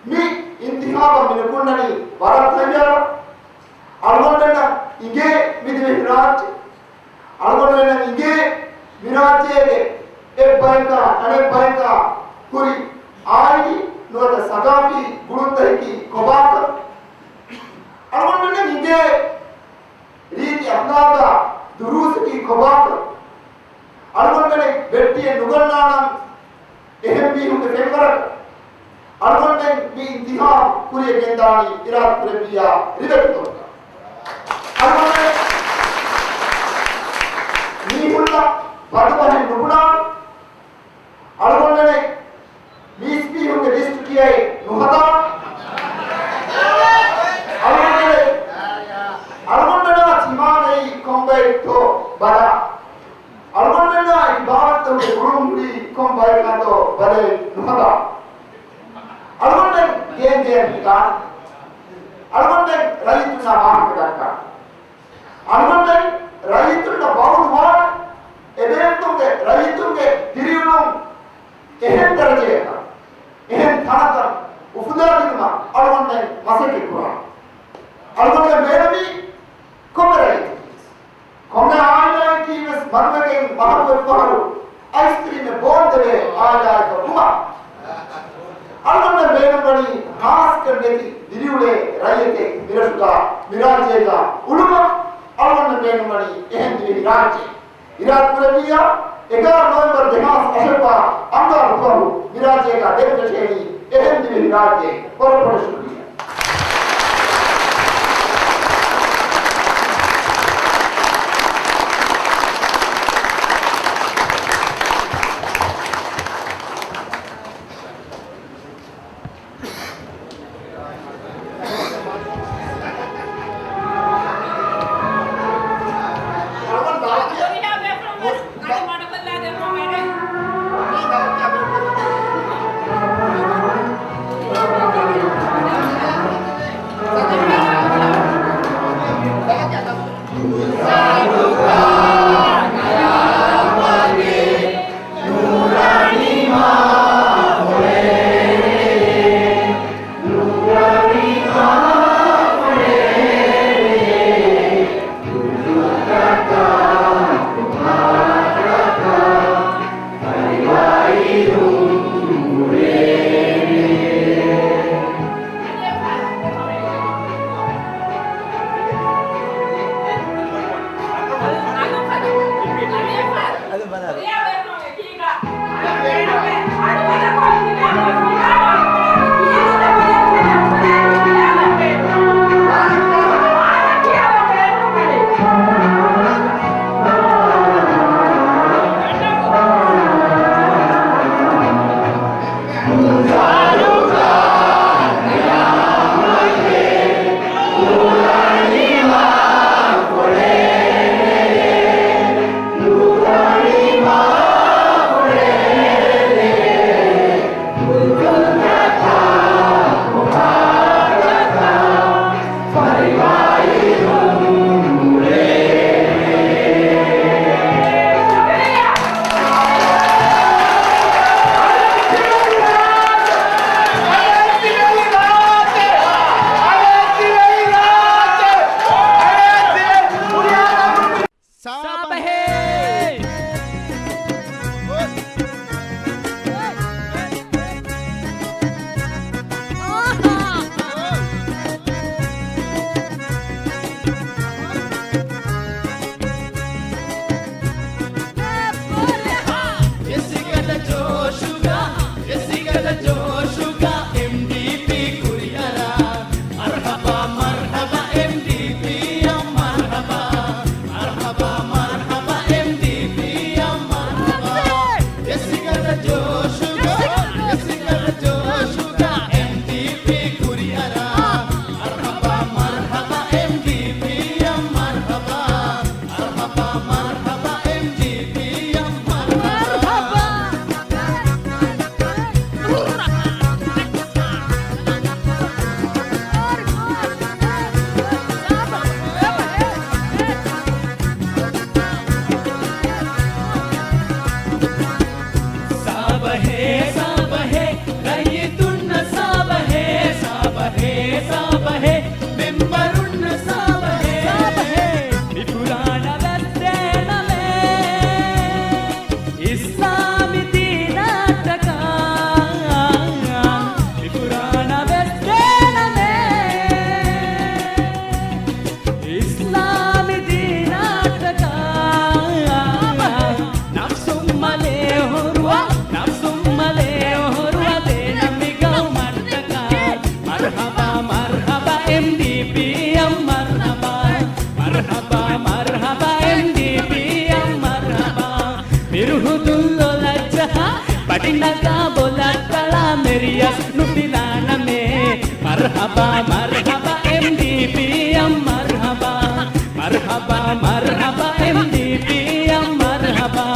මි ඉන්තිහාබ මිනකුණනි වරත්යර අරවන්නේ ඉගේ මිදි රාජ්‍ය අරවන්නේ ඉගේ විරාජ්‍යයේ ඒ බයික අනේ බයික කුරි ආයි නොද සදාපි ගුරුන්දහිකි කොබාක අරවන්නේ නිගේ රීති අත්නාගා දුරුසකි කොබාක අරවන්නේ වෙට්ටිය නුගන්නානම් එහෙම් බීහුගේ පෙම්බරක අරවන්නේ මේ ඉතිහා කුරිය ගෙන්දානි ඉරාක් ප්‍රබියා රිදෙතෝ අරවන්නේ නීහුල්ලා බඩවහේ නුබුණා අරවන්නේ बीसपी होंगे लिस्ट किया है नुहदा अलगोंडना सीमा नहीं कॉम्बैट तो बड़ा अलगोंडना इबादत तो गुरुमुड़ी कॉम्बैट का तो बड़े नुहदा अलगोंडन गेम का algonten rayituna maakadakka algonten rayituna bawdwa ebentunge rayitunge diriyulum ehen darajeka ehen thanaka ufudadinuma algonten masake kura algonten merami komerai kome aaya kives marwagen mahavu paharu ice cream e bondave aaya kuma algonten merami haskar neti diriyule rayete mirasuka mirajega uluma algonten merami ehen diri rajye Irat Purabiya, 11 November 2018 Amdar Bahu, Miraje ka Devdasheni, Ehem Divi Miraje, Bora Shukriya. पटिनगा बोला कला मेरी नुपिलाना में मरहबा मरहबा MDP मरहबा मरहबा मरहबा MDP मरहबा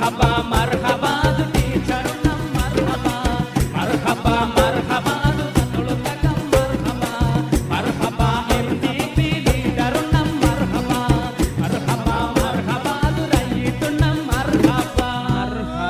Marhaba ಮರ್ಹಬಾದು teacher ನಮ್ಮ Marhaba Marhaba ಮರ್ಹಬಾದು ತಗೊಳ್ತಕ Marhaba Marhaba MDP leader ನಮ್ಮ ಮರ್ಹಬಾ ಮರ್ಹಬಾ ಮರ್ಹಬಾದು ರೈತು ನಮ್ಮ ಮರ್ಹಬಾ ಮರ್ಹಬಾ.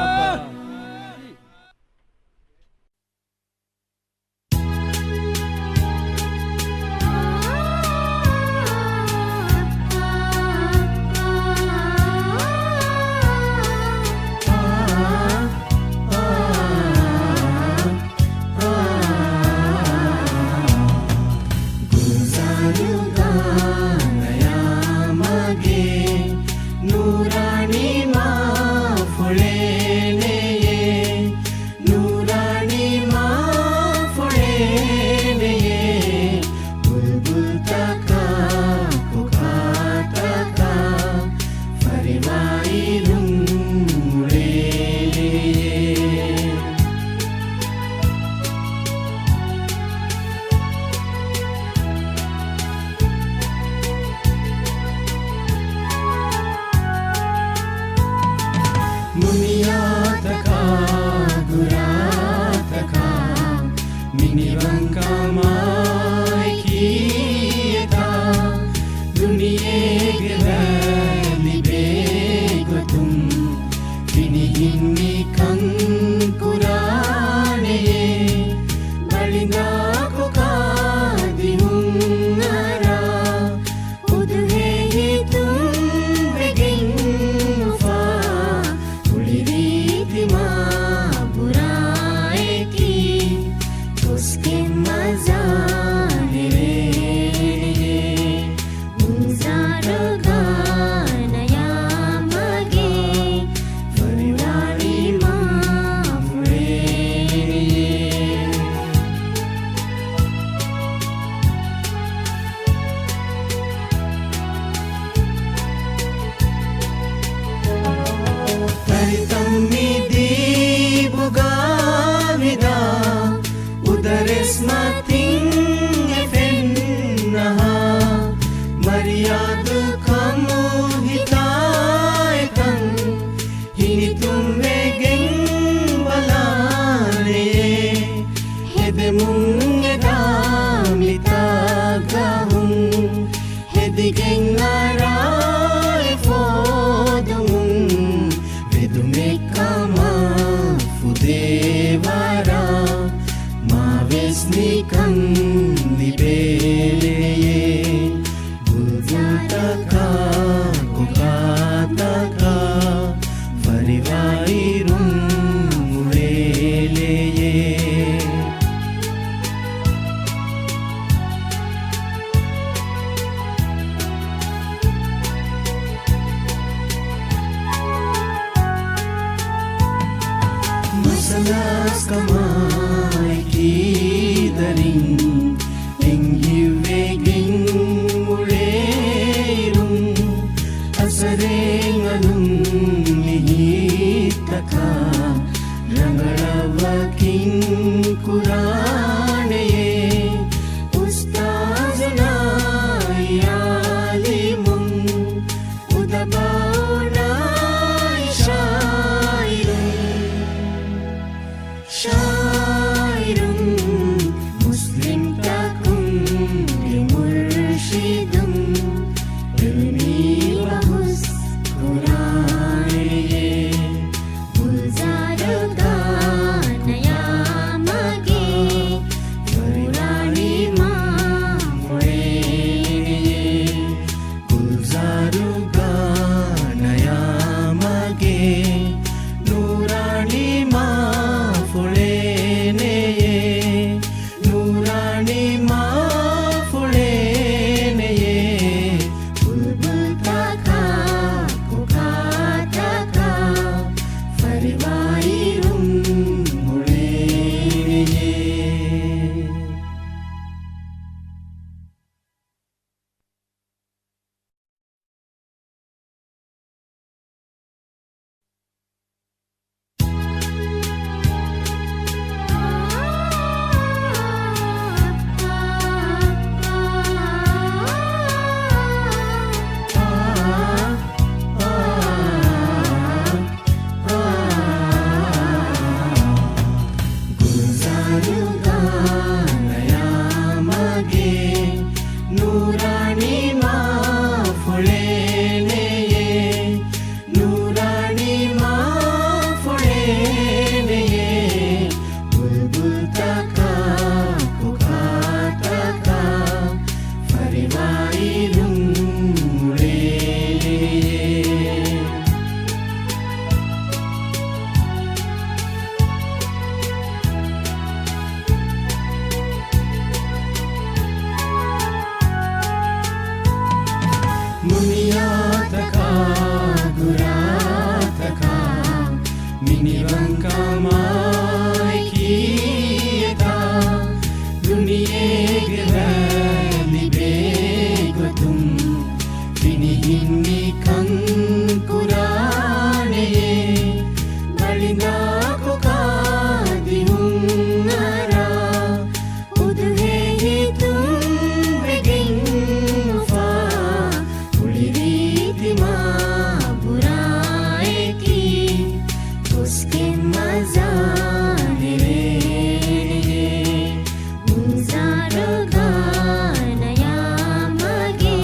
මිනිවංකමයි කීතා දුනියේගේ ලිබේගතුම් පිනිහින්නි කංකුරානයේ බලිනාකු කාදිහුන් අරා උදුහෙහිතුම් වෙගෙන් උෆා උලිරීතිමා බුරායකි उसके मज़ाहिरे मुंज़ारो गानया मगे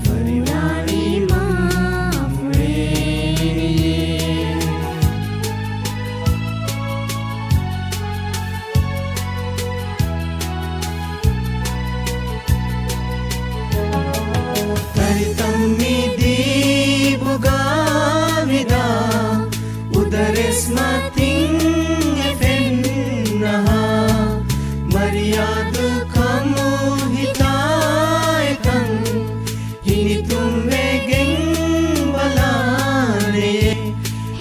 फरियादी माफुरे तरितम्मिदी बुगाविदा Udaresmating efennaha Mariadu kamu hitaitan Hinitum vegen balane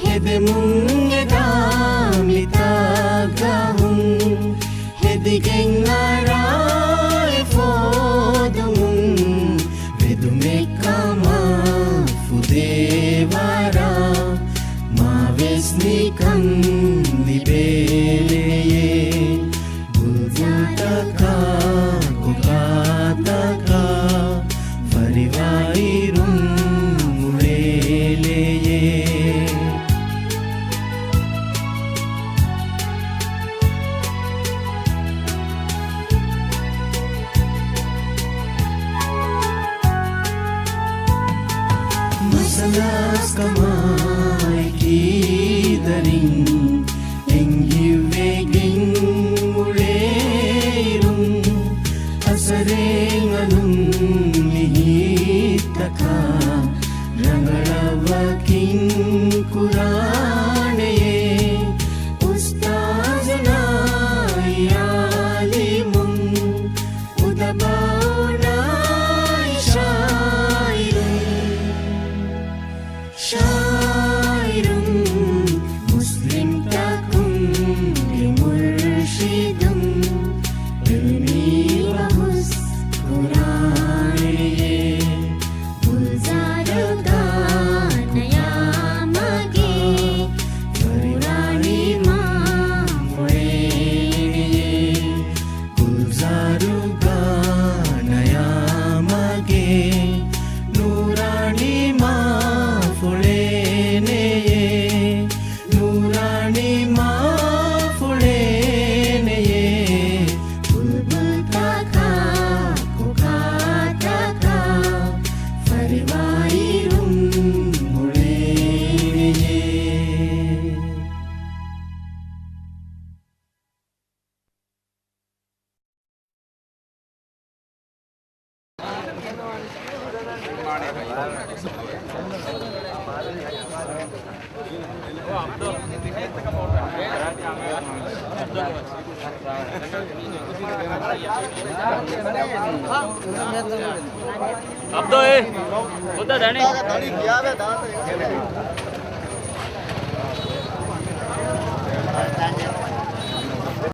Hedemung edamitagahum Hedigeng arai fodumung Vedumekama fudevara Vesnikam libeleye bulbultaka kukataka farivairum muleleye masalas kamai kidaring engiveging muleirum asareng alum nihitaka rangalavaking kuraneye ustazna yalimun udabauna شاعر مسلم تكن لمرشد علمي وهز قرآني بلزارك نيا ماجي فراني ما فريني بلزارك نيا ماجي نوراني ما Nurani ma fuleneye bulbul taka kukataka farivairum muleneye अब तो उधर